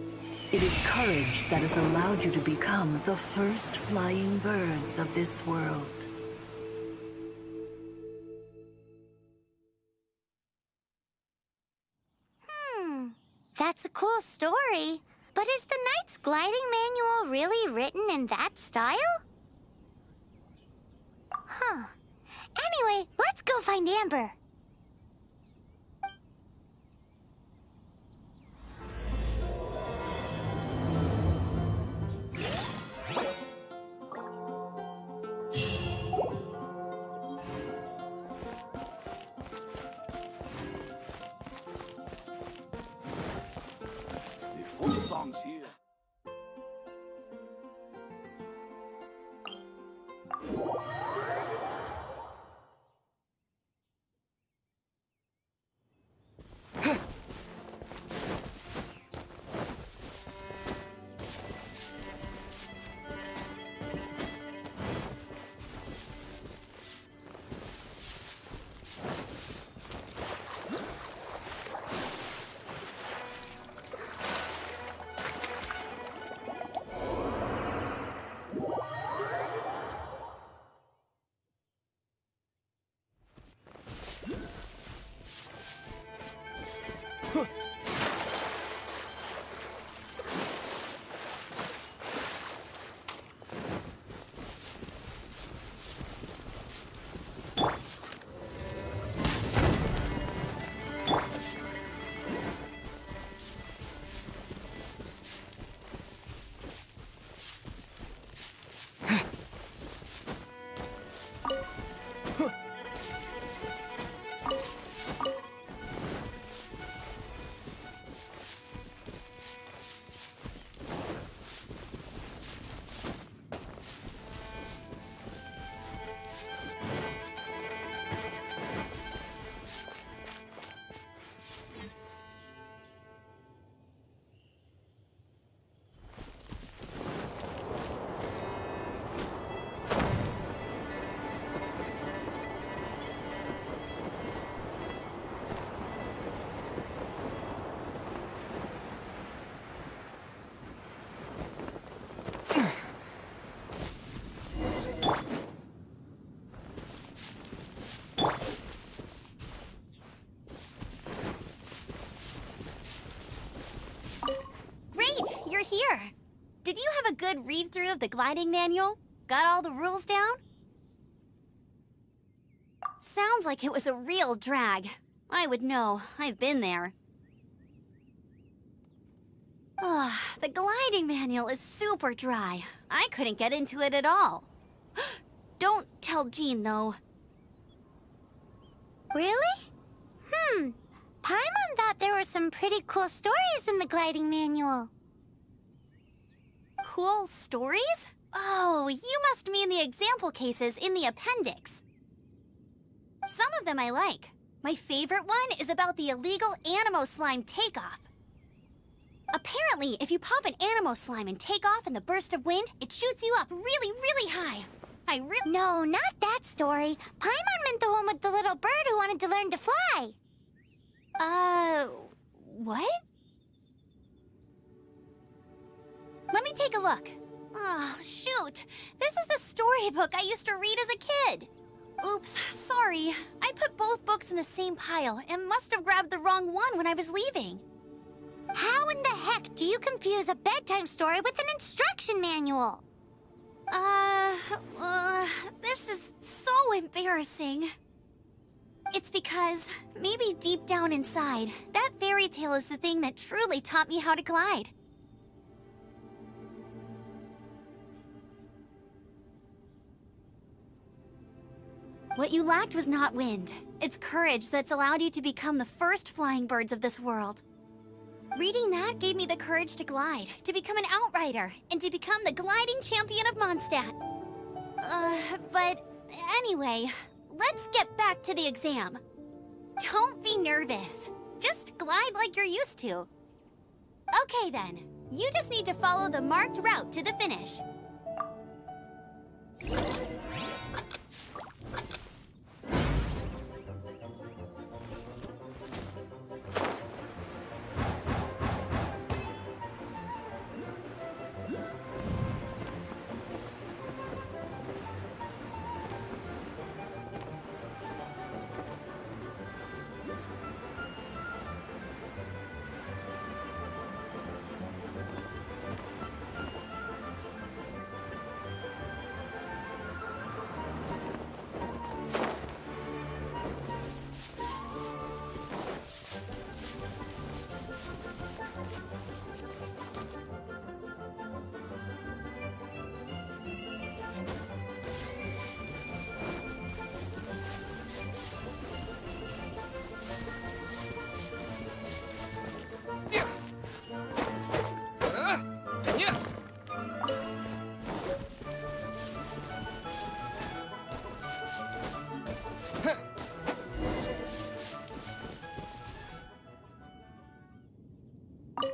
Speaker 8: It is courage that has allowed you to become the first flying birds of this world."
Speaker 5: That's a cool story. But is the Knight's gliding manual really written in that style? Huh. Anyway, let's go find Amber.
Speaker 9: Before the song's here.
Speaker 5: You're here. Did you have a good read-through of the gliding manual? Got all the rules down? Sounds like it was a real drag. I would know. I've been there. The gliding manual is super dry. I couldn't get into it at all. Don't tell Jean, though. Really? Paimon thought there were some pretty cool stories in the gliding manual. Cool stories? Oh, you must mean the example cases in the appendix. Some of them I like. My favorite one is about the illegal Animo slime takeoff. Apparently, if you pop an Animo slime and take off in the burst of wind, it shoots you up really, really high. No, not that story. Paimon meant the one with the little bird who wanted to learn to fly. What? Let me take a look. Oh, shoot. This is the storybook I used to read as a kid. Oops, sorry. I put both books in the same pile and must have grabbed the wrong one when I was leaving. How in the heck do you confuse a bedtime story with an instruction manual? This is so embarrassing. It's because, maybe deep down inside, that fairy tale is the thing that truly taught me how to glide. What you lacked was not wind. It's courage that's allowed you to become the first flying birds of this world. Reading that gave me the courage to glide, to become an outrider, and to become the gliding champion of Mondstadt. But anyway, let's get back to the exam. Don't be nervous. Just glide like you're used to. Okay then, you just need to follow the marked route to the finish.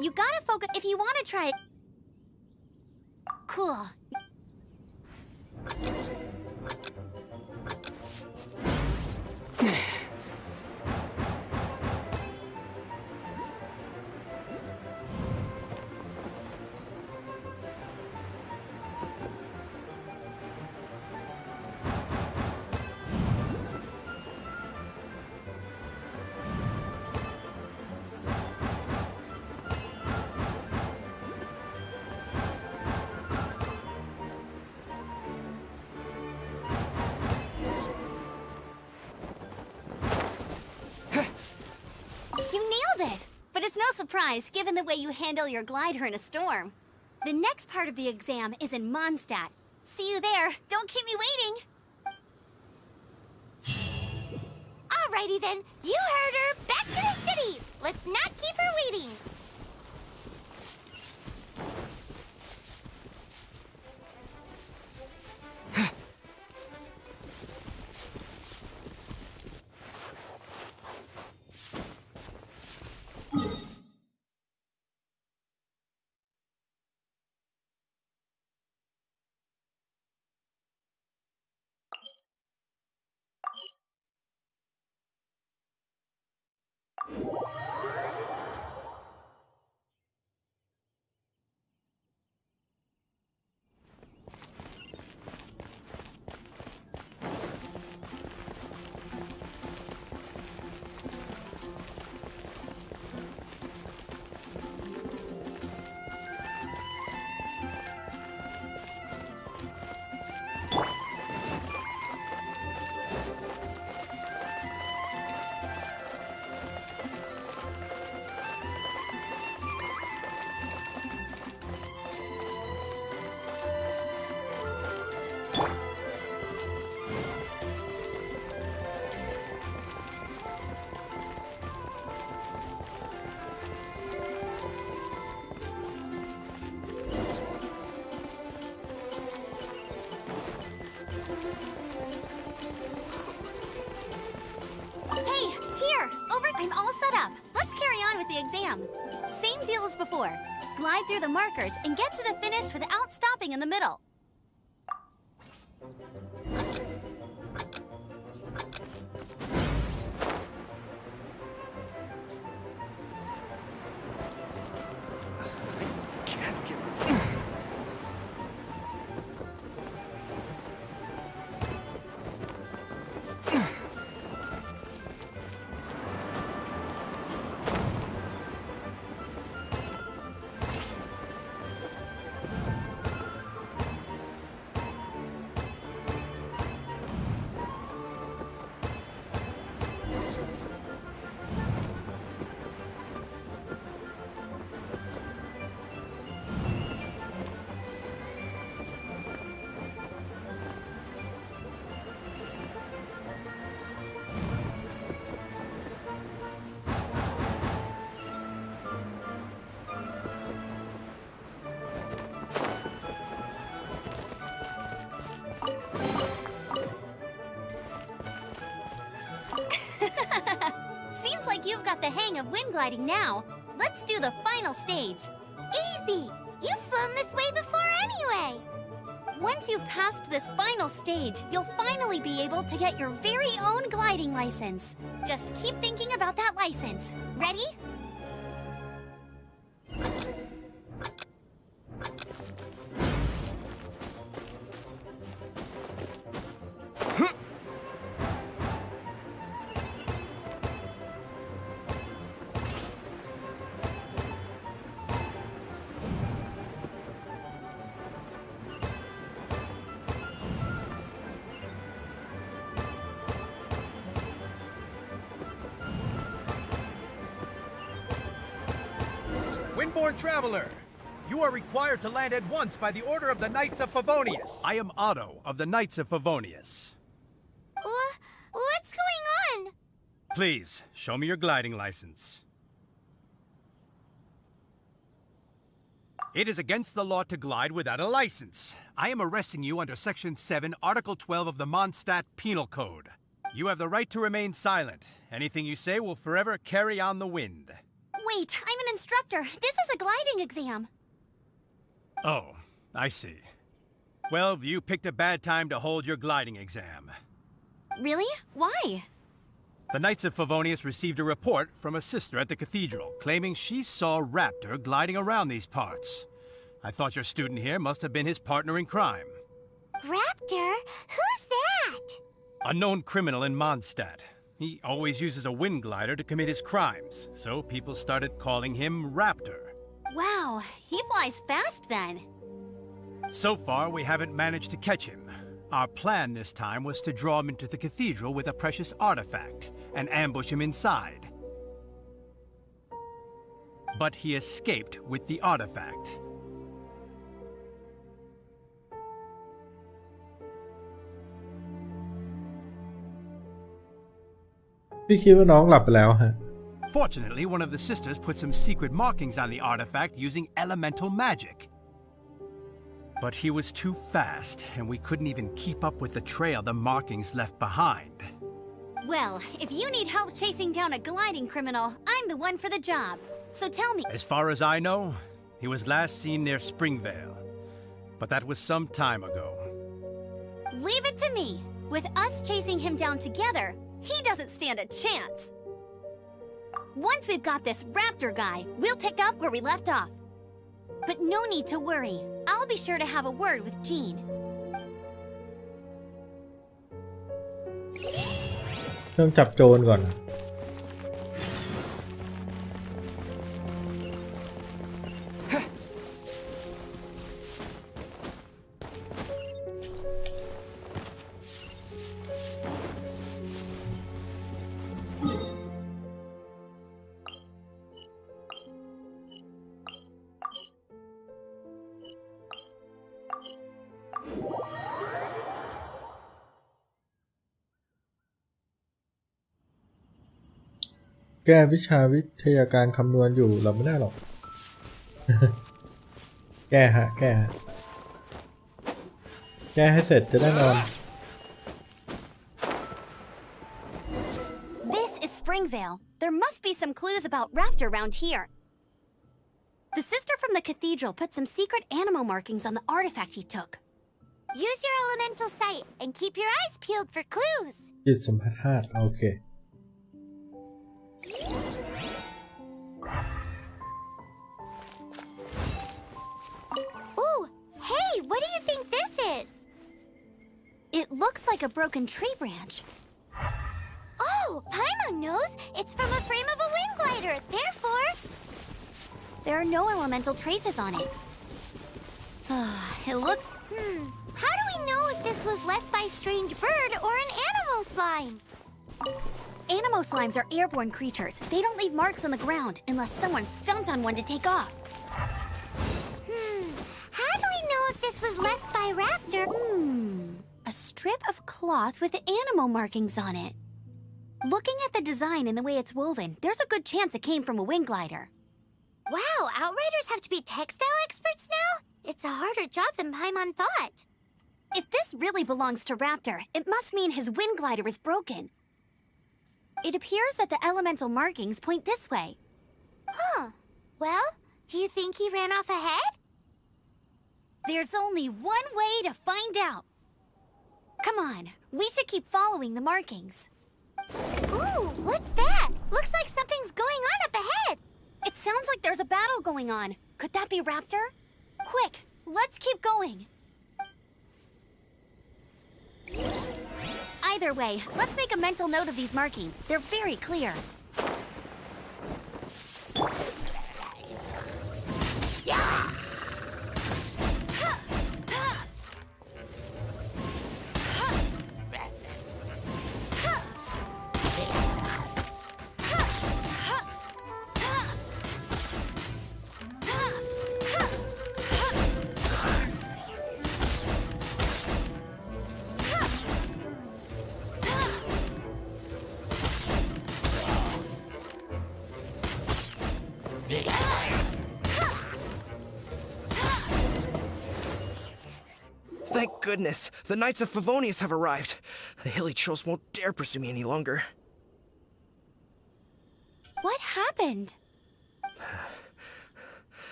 Speaker 5: You gotta focus if you want to try it. Cool. But it's no surprise, given the way you handle your glider in a storm. The next part of the exam is in Mondstadt. See you there. Don't keep me waiting. Alrighty then. You heard her. Back to the city. Let's not keep her waiting. I'm all set up. Let's carry on with the exam. Same deal as before. Glide through the markers and get to the finish without stopping in the middle. got the hang of wind gliding now. Let's do the final stage. Easy! You've flown this way before anyway. Once you've passed this final stage, you'll finally be able to get your very own gliding license. Just keep thinking about that license. Ready?
Speaker 9: Windborne Traveler, you are required to land at once by the order of the Knights of Favonius. I am Otto of the Knights of Favonius.
Speaker 5: What's going on?
Speaker 9: Please, show me your gliding license. It is against the law to glide without a license. I am arresting you under Section 7, Article 12 of the Mondstadt Penal Code. You have the right to remain silent. Anything you say will forever carry on the wind.
Speaker 5: Wait, I'm an instructor. This is a gliding exam.
Speaker 9: Oh, I see. Well, you picked a bad time to hold your gliding exam.
Speaker 5: Really? Why?
Speaker 9: The Knights of Favonius received a report from a sister at the cathedral claiming she saw Raptor gliding around these parts. I thought your student here must have been his partner in crime.
Speaker 5: Raptor? Who's that?
Speaker 9: A known criminal in Mondstadt. He always uses a wind glider to commit his crimes, so people started calling him Raptor.
Speaker 5: Wow, he flies fast then.
Speaker 9: So far, we haven't managed to catch him. Our plan this time was to draw him into the cathedral with a precious artifact and ambush him inside. But he escaped with the artifact.
Speaker 2: พี่คิดว่าน้องหลับไปแล้วฮะ
Speaker 9: Fortunately, one of the sisters put some secret markings on the artifact using elemental magic. But he was too fast, and we couldn't even keep up with the trail the markings left behind.
Speaker 5: Well, if you need help chasing down a gliding criminal, I'm the one for the job. So tell me.
Speaker 9: As far as I know, he was last seen near Springvale. But that was some time ago.
Speaker 5: Leave it to me. With us chasing him down together, he doesn't stand a chance. Once we've got this Raptor guy, we'll pick up where we left off. But no need to worry. I'll be sure to have a word with Jean.
Speaker 2: ต้องจับโจรก่อน แก้วิชาวิทยาการคำนวณอยู่เราไม่ได้หรอก แก้ให้เสร็จจะได้นอน
Speaker 5: This is Springvale. There must be some clues about Raptor around here. The sister from the cathedral put some secret animal markings on the artifact he took. Use your elemental sight and keep your eyes peeled for clues.
Speaker 2: จิตสัมผัสธาตุโอเค
Speaker 5: Ooh, hey, what do you think this is? It looks like a broken tree branch. Oh, Paimon knows. It's from a frame of a wind glider. Therefore, there are no elemental traces on it. It looks... How do we know if this was left by a strange bird or an animal slime? Animo slimes are airborne creatures. They don't leave marks on the ground unless someone stomped on one to take off. How do we know if this was left by Raptor? A strip of cloth with animal markings on it. Looking at the design and the way it's woven, there's a good chance it came from a wind glider. Wow, Outriders have to be textile experts now? It's a harder job than Paimon thought. If this really belongs to Raptor, it must mean his wind glider is broken. It appears that the elemental markings point this way. Huh. Well, do you think he ran off ahead? There's only one way to find out. Come on, we should keep following the markings. Ooh, what's that? Looks like something's going on up ahead. It sounds like there's a battle going on. Could that be Raptor? Quick, let's keep going. Either way, let's make a mental note of these markings. They're very clear. Yeah!
Speaker 10: Thank goodness, the Knights of Favonius have arrived. The hilly trolls won't dare pursue me any longer.
Speaker 5: What happened?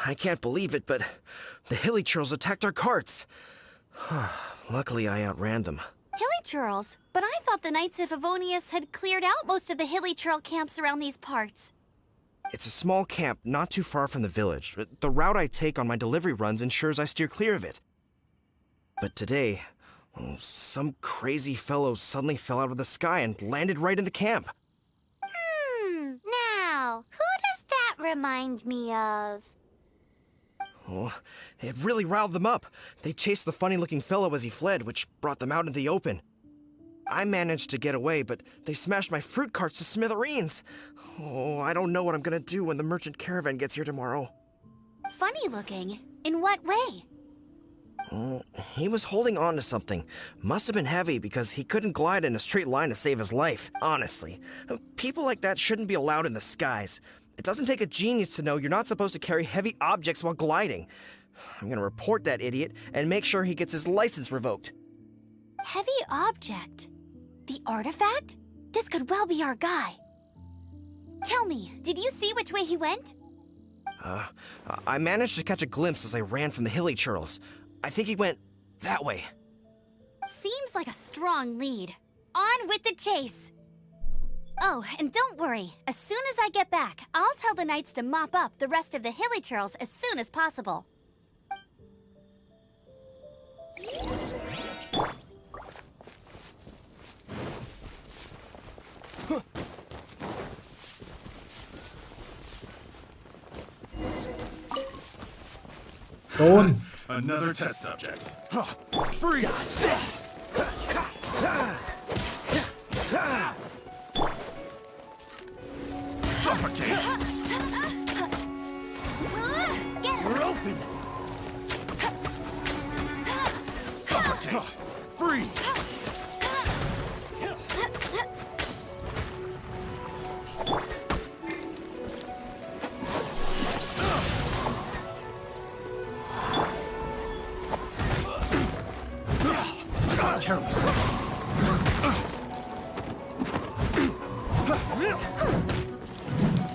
Speaker 10: I can't believe it, but the hilly trolls attacked our carts. Luckily, I outran them.
Speaker 5: Hilly Churls? But I thought the Knights of Favonius had cleared out most of the Hilly Churl camps around these parts.
Speaker 10: It's a small camp not too far from the village. The route I take on my delivery runs ensures I steer clear of it. But today, some crazy fellow suddenly fell out of the sky and landed right in the camp.
Speaker 5: Now, who does that remind me of?
Speaker 10: Oh, it really riled them up. They chased the funny-looking fellow as he fled, which brought them out into the open. I managed to get away, but they smashed my fruit carts to smithereens. Oh, I don't know what I'm gonna do when the merchant caravan gets here tomorrow.
Speaker 5: Funny looking? In what way?
Speaker 10: He was holding on to something. Must have been heavy because he couldn't glide in a straight line to save his life. Honestly, people like that shouldn't be allowed in the skies. It doesn't take a genius to know you're not supposed to carry heavy objects while gliding. I'm gonna report that idiot and make sure he gets his license revoked.
Speaker 5: Heavy object? The artifact? This could well be our guy. Tell me, did you see which way he went?
Speaker 10: I managed to catch a glimpse as I ran from the hilly churls. I think he went that way.
Speaker 5: Seems like a strong lead. On with the chase! Oh, and don't worry. As soon as I get back, I'll tell the Knights to mop up the rest of the Hilly Churls as soon as possible.
Speaker 11: Another test subject.
Speaker 10: Freeze! Dodge this!
Speaker 11: Suffocate!
Speaker 10: We're open!
Speaker 11: Suffocate! Freeze!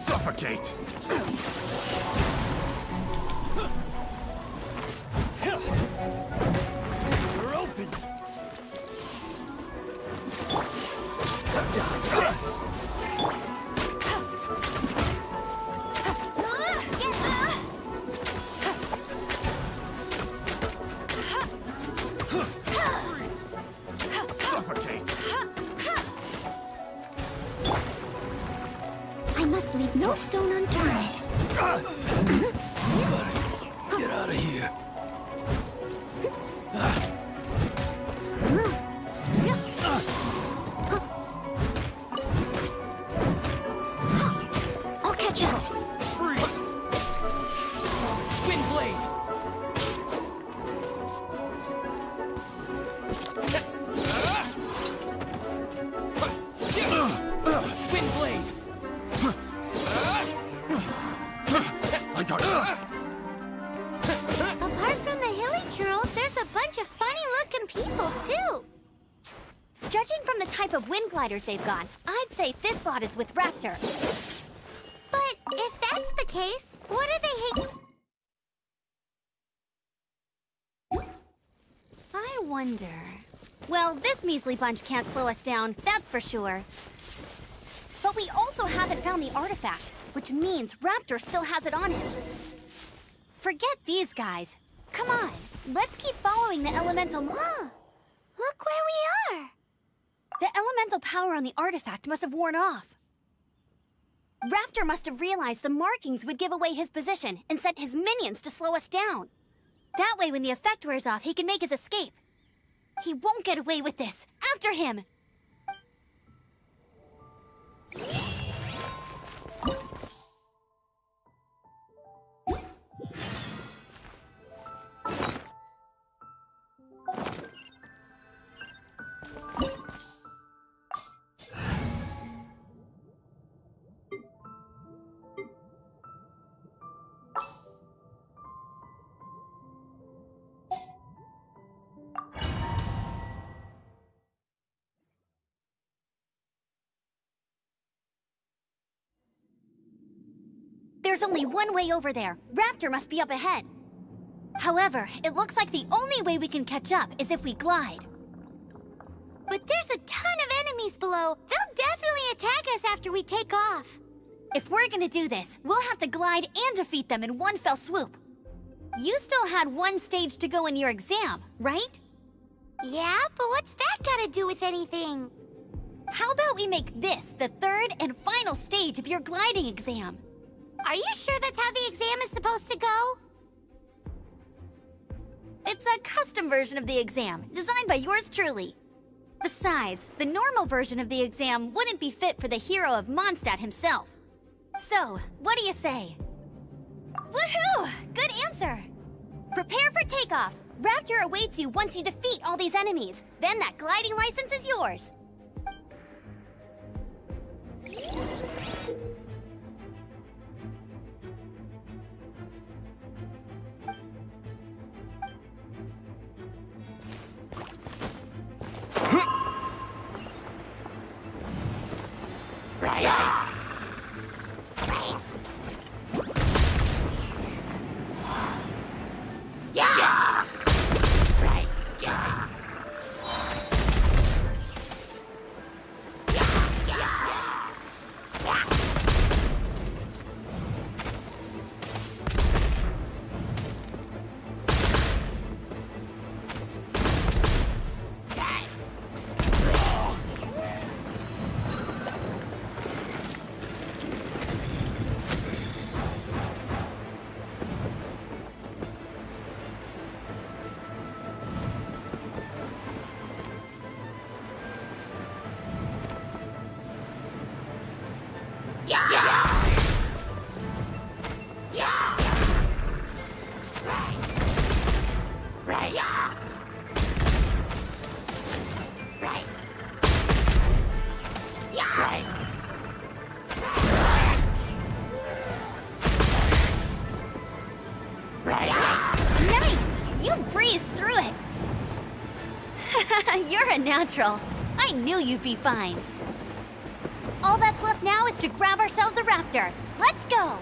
Speaker 11: Suffocate!
Speaker 10: We're open! Dodge this!
Speaker 5: I must leave no stone unturned.
Speaker 10: Get out of here.
Speaker 5: I'll catch up.
Speaker 10: Freeze! Wind blade! Wind blade!
Speaker 11: I got you.
Speaker 5: Apart from the Hilly Churls, there's a bunch of funny-looking people, too. Judging from the type of wind gliders they've got, I'd say this lot is with Raptor. But if that's the case, what are they I wonder... Well, this measly bunch can't slow us down, that's for sure. But we also haven't found the artifact, which means Raptor still has it on him. Forget these guys. Come on, let's keep following the elemental... Look where we are! The elemental power on the artifact must have worn off. Raptor must have realized the markings would give away his position and sent his minions to slow us down. That way, when the effect wears off, he can make his escape. He won't get away with this. After him! There's only one way over there. Raptor must be up ahead. However, it looks like the only way we can catch up is if we glide. But there's a ton of enemies below. They'll definitely attack us after we take off. If we're gonna do this, we'll have to glide and defeat them in one fell swoop. You still had one stage to go in your exam, right? Yeah, but what's that gotta do with anything? How about we make this the third and final stage of your gliding exam? Are you sure that's how the exam is supposed to go? It's a custom version of the exam, designed by yours truly. Besides, the normal version of the exam wouldn't be fit for the hero of Mondstadt himself. So, what do you say? Woohoo! Good answer! Prepare for takeoff. Raptor awaits you once you defeat all these enemies. Then that gliding license is yours. You're a natural. I knew you'd be fine. All that's left now is to grab ourselves a raptor. Let's go!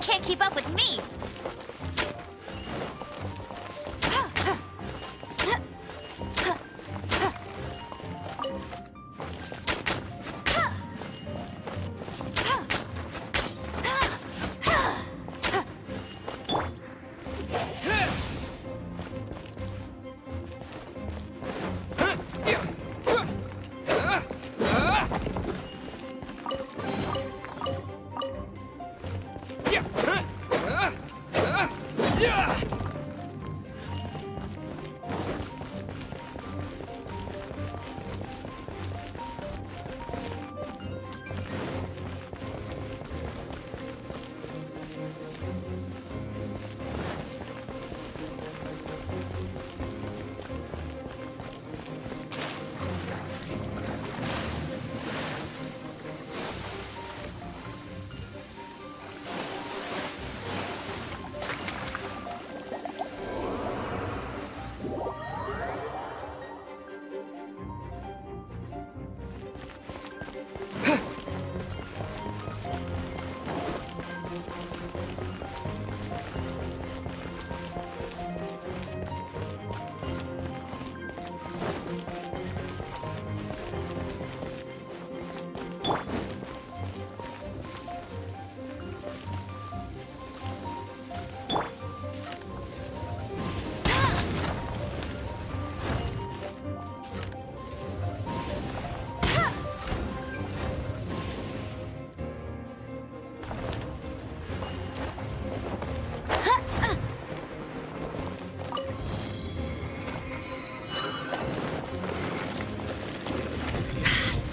Speaker 5: can't keep up with me.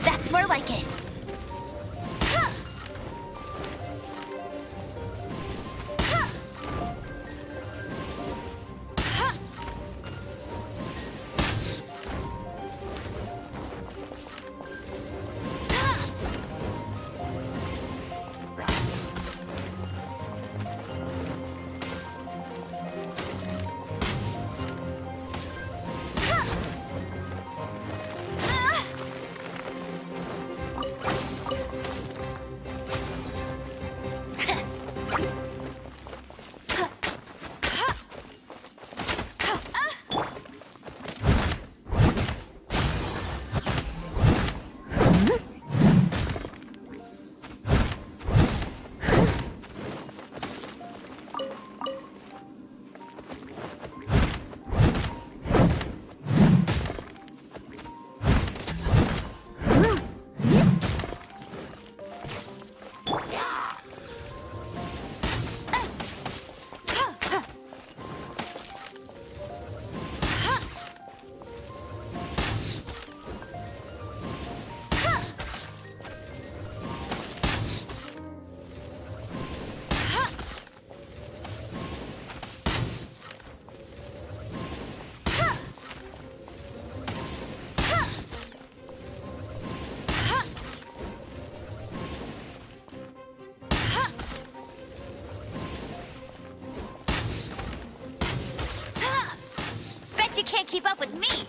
Speaker 5: That's more like it. You can't keep up with me.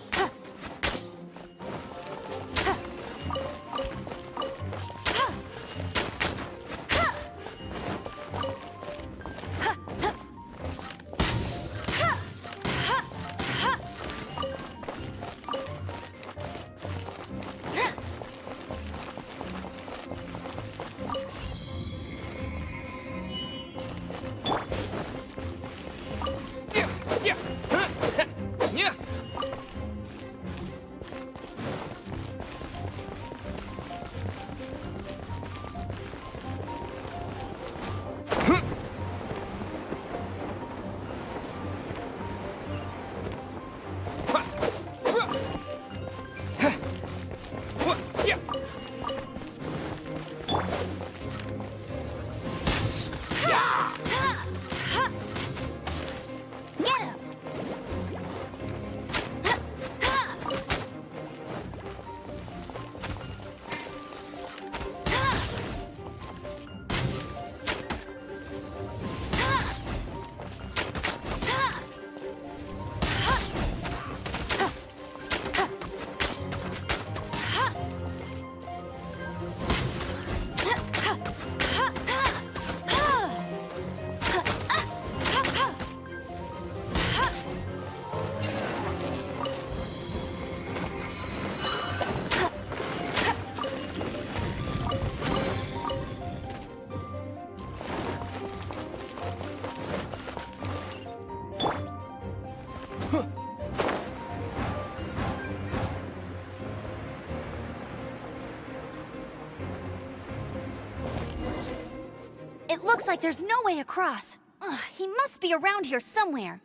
Speaker 5: It looks like there's no way across. Ugh, he must be around here somewhere.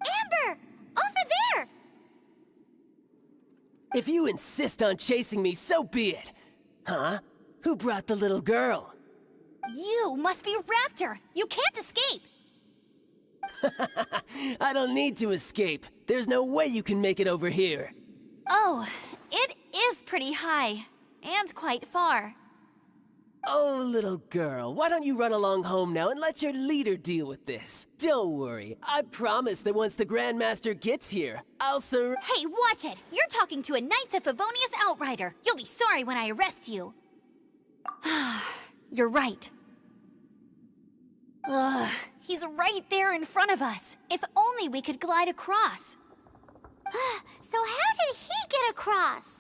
Speaker 5: Amber! Over there!
Speaker 12: If you insist on chasing me, so be it. Huh? Who brought the little girl?
Speaker 5: You must be Raptor. You can't escape.
Speaker 12: I don't need to escape. There's no way you can make it over here.
Speaker 5: Oh, it is pretty high. And quite far.
Speaker 12: Oh, little girl, why don't you run along home now and let your leader deal with this? Don't worry, I promise that once the Grandmaster gets here, I'll
Speaker 5: Hey, watch it! You're talking to a Knights of Favonius outrider. You'll be sorry when I arrest you. You're right. Ugh, he's right there in front of us. If only we could glide across. So how did he get across?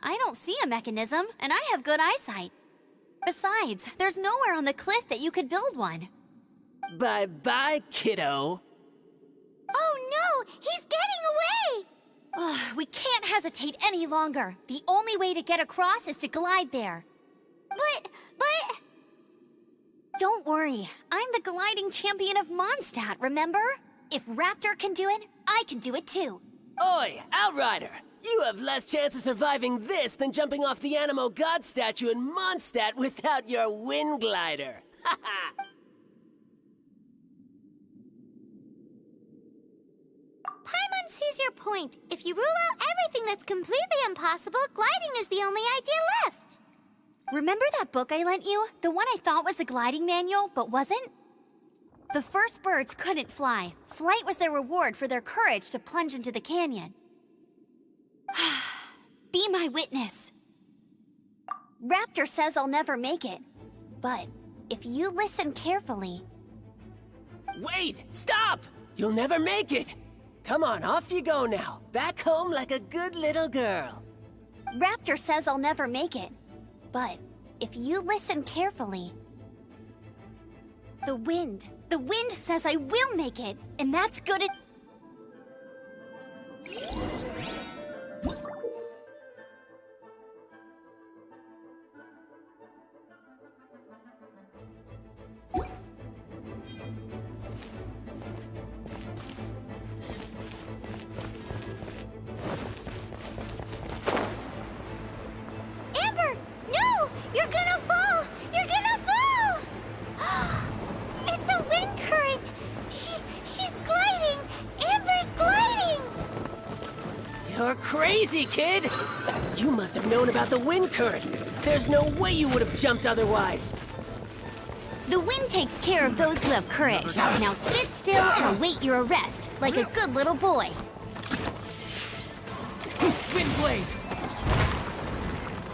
Speaker 5: I don't see a mechanism, and I have good eyesight. Besides, there's nowhere on the cliff that you could build one.
Speaker 12: Bye-bye, kiddo.
Speaker 5: Oh no! He's getting away! We can't hesitate any longer. The only way to get across is to glide there. But... Don't worry. I'm the gliding champion of Mondstadt, remember? If Raptor can do it, I can do it too.
Speaker 12: Oi, Outrider! You have less chance of surviving this than jumping off the Animo God statue in Mondstadt without your wind glider. Haha!
Speaker 5: Paimon sees your point. If you rule out everything that's completely impossible, gliding is the only idea left. Remember that book I lent you? The one I thought was the gliding manual, but wasn't? The first birds couldn't fly. Flight was their reward for their courage to plunge into the canyon. Be my witness. Raptor says I'll never make it. But if you listen carefully...
Speaker 12: Wait! Stop! You'll never make it! Come on, off you go now. Back home like a good little girl.
Speaker 5: Raptor says I'll never make it. But if you listen carefully... The wind says I will make it, and that's good at... Amber! No! You're gonna fall! You're gonna fall! It's a wind current! She's gliding! Amber's gliding!
Speaker 12: You're crazy, kid! You must have known about the wind current. There's no way you would have jumped otherwise.
Speaker 5: The wind takes care of those who have courage. Now sit still and await your arrest, like a good little boy.
Speaker 12: Wind blade!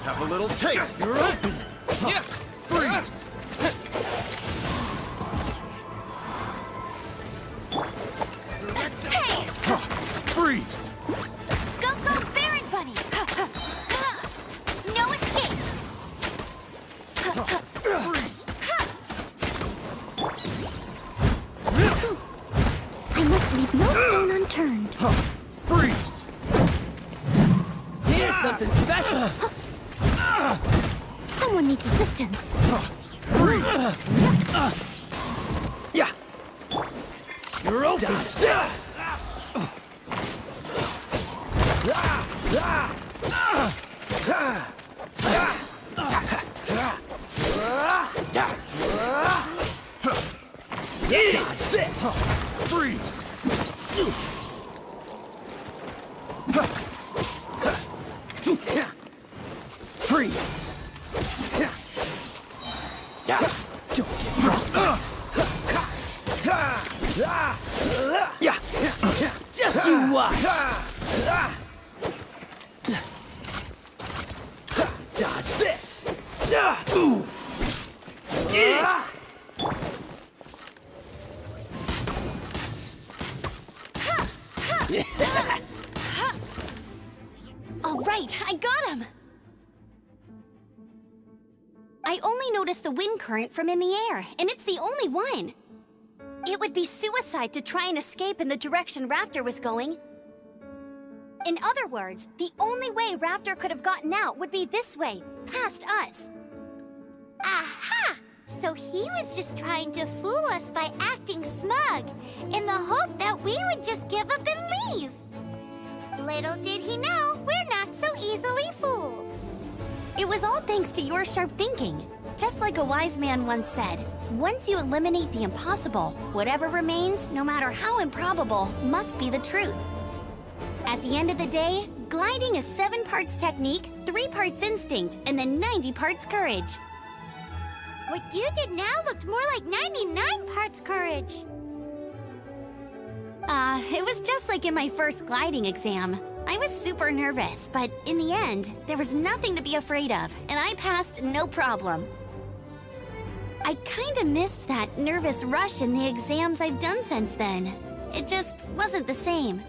Speaker 11: Have a little taste. You're open.
Speaker 12: Yes!
Speaker 11: Freeze!
Speaker 5: Hey!
Speaker 11: Freeze!
Speaker 5: Go, Baron Bunny! No escape! I must leave no stone unturned.
Speaker 11: Freeze!
Speaker 12: Here's something special!
Speaker 5: Someone needs assistance.
Speaker 12: Yeah! You're open! Dodge this! Dodge this!
Speaker 11: Freeze!
Speaker 12: Freeze! Don't get frostbite! Just you watch! Dodge this!
Speaker 5: All right, I got him! I only noticed the wind current from in the air, and it's the only one. It would be suicide to try and escape in the direction Raptor was going. In other words, the only way Raptor could have gotten out would be this way, past us. Aha! So he was just trying to fool us by acting smug, in the hope that we would just give up and leave. Little did he know, we're not so easily fooled. It was all thanks to your sharp thinking. Just like a wise man once said, once you eliminate the impossible, whatever remains, no matter how improbable, must be the truth. At the end of the day, gliding is 7 parts technique, 3 parts instinct, and then 90 parts courage. What you did now looked more like 99 parts courage. It was just like in my first gliding exam. I was super nervous, but in the end, there was nothing to be afraid of, and I passed no problem. I kinda missed that nervous rush in the exams I've done since then. It just wasn't the same.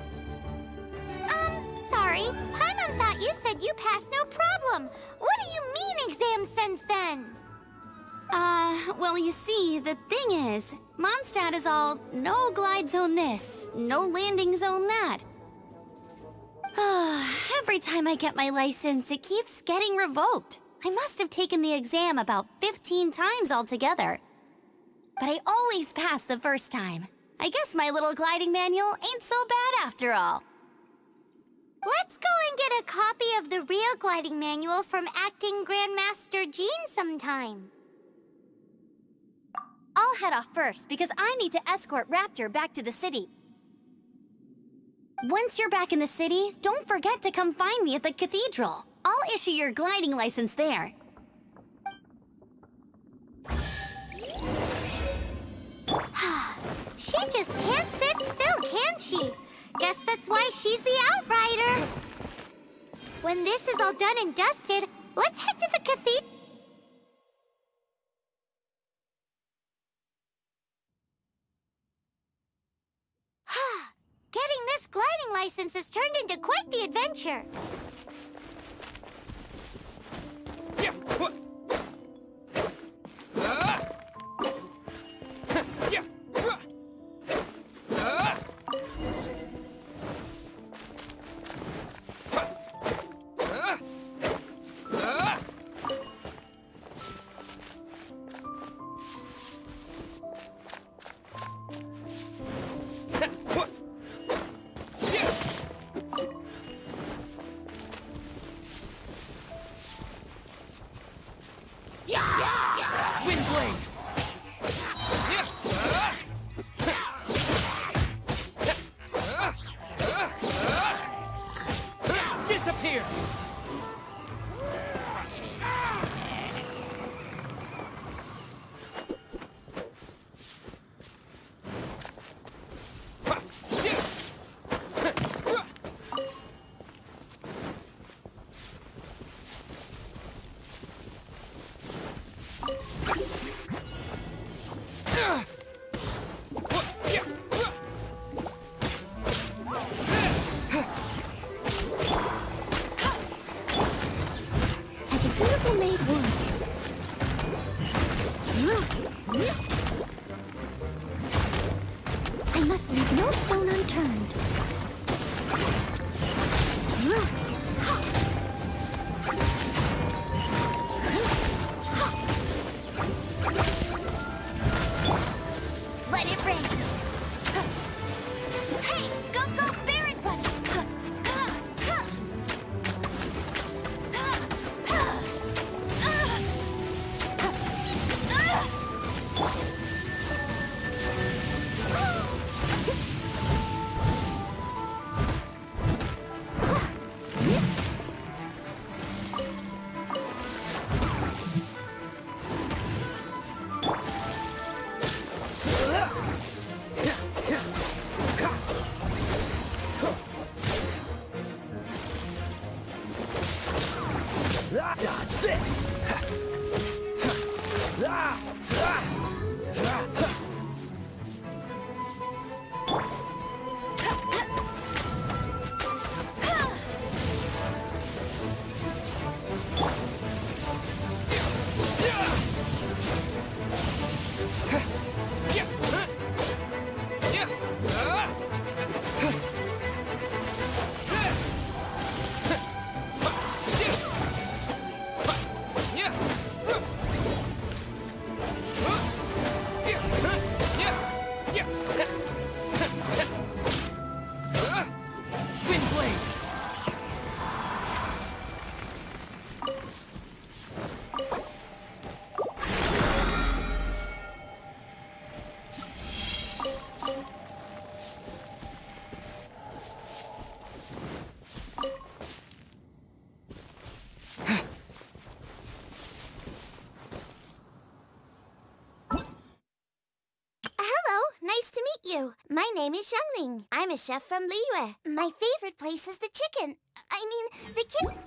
Speaker 5: Sorry. Paimon thought you said you passed no problem. What do you mean exams since then? Well, you see, the thing is, Mondstadt is all no glide zone this, no landing zone that. Every time I get my license, it keeps getting revoked. I must have taken the exam about 15 times altogether. But I always pass the first time. I guess my little gliding manual ain't so bad after all. Let's go and get a copy of the real gliding manual from Acting Grandmaster Jean sometime. I'll head off first because I need to escort Raptor back to the city. Once you're back in the city, don't forget to come find me at the cathedral. I'll issue your gliding license there. She just can't sit still, can she? Guess that's why she's the outrider. When this is all done and dusted, let's head to the cathedral. Getting this gliding license has turned into quite the adventure.
Speaker 12: Disappear! I must leave no stone unturned. Let it rain. Hey, go, Baron Bunny!
Speaker 5: you. My name is Xiangling. I'm a chef from Liyue. My favorite place is the chicken. I mean, the kid.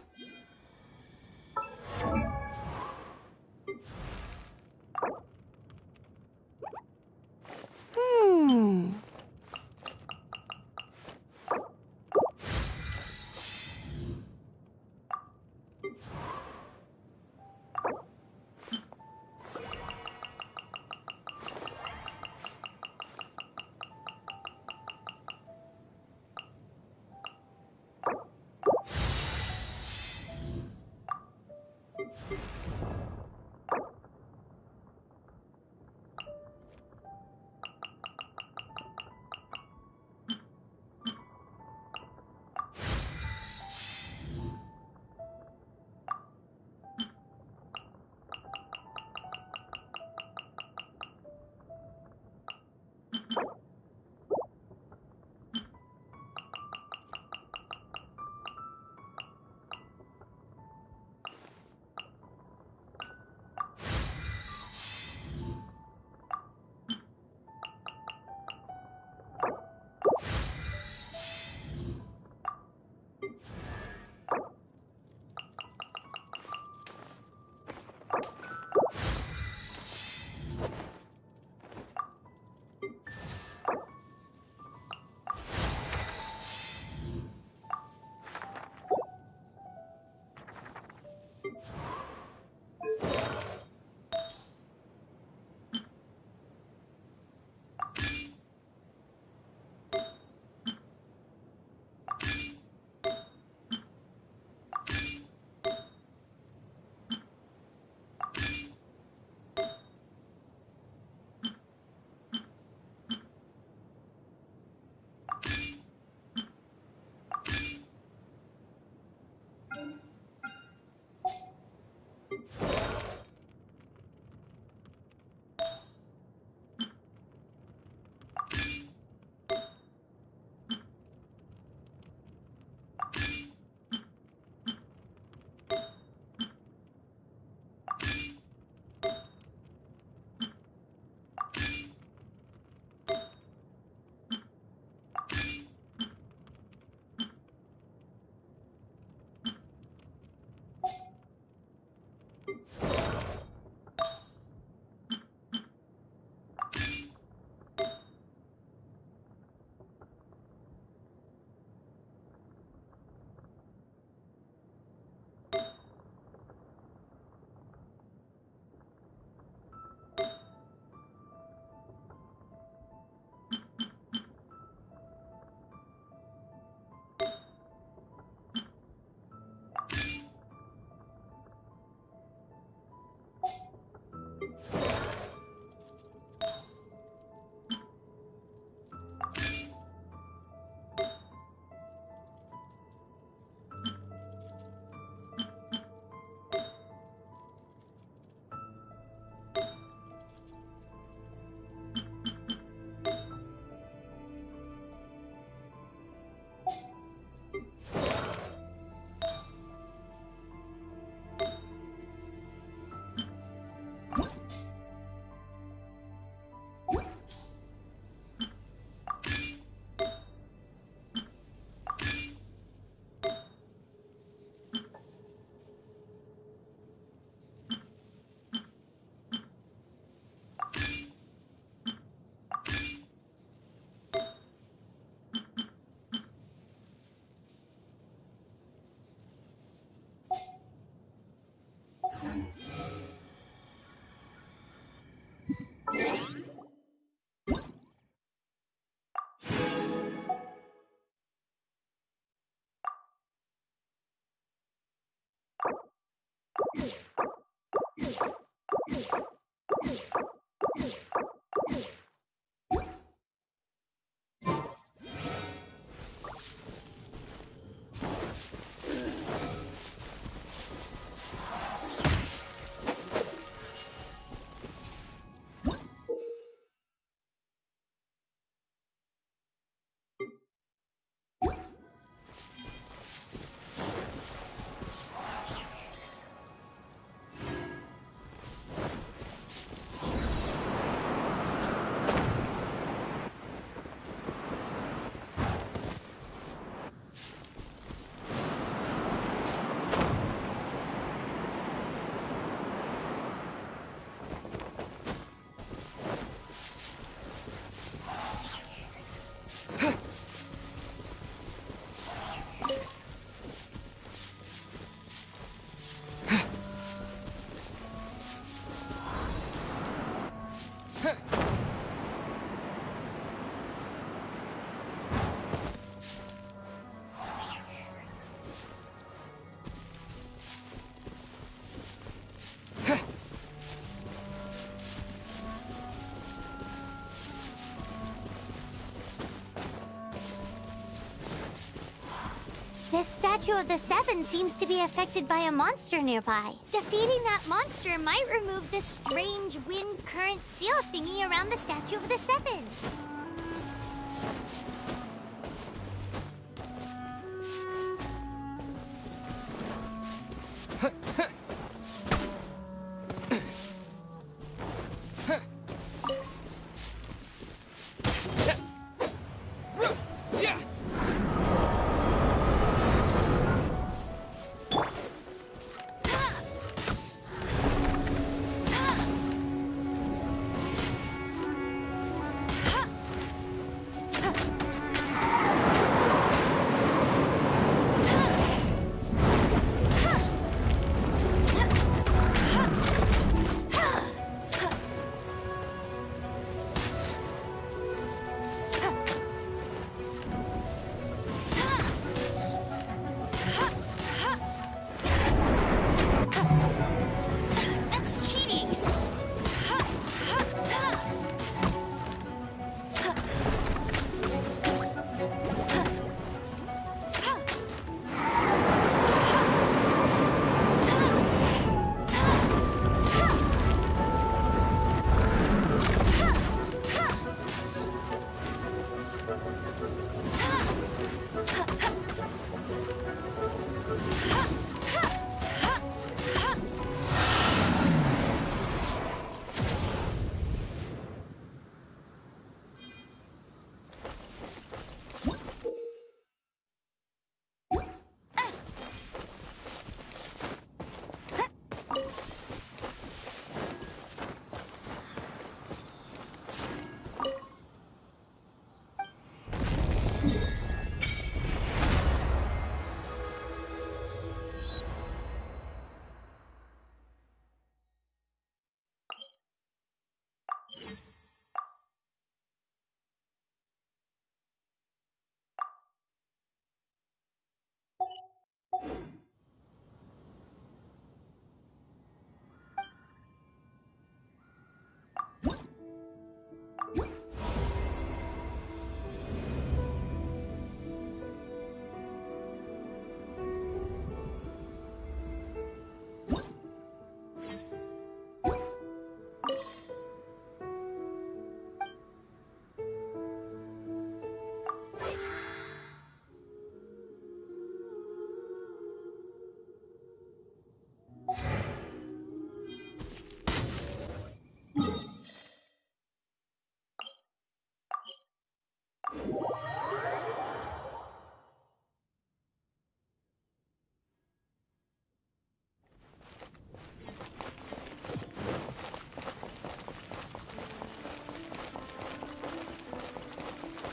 Speaker 5: Statue of the Seven seems to be affected by a monster nearby. Defeating that monster might remove this strange wind current seal thingy around the Statue of the Seven.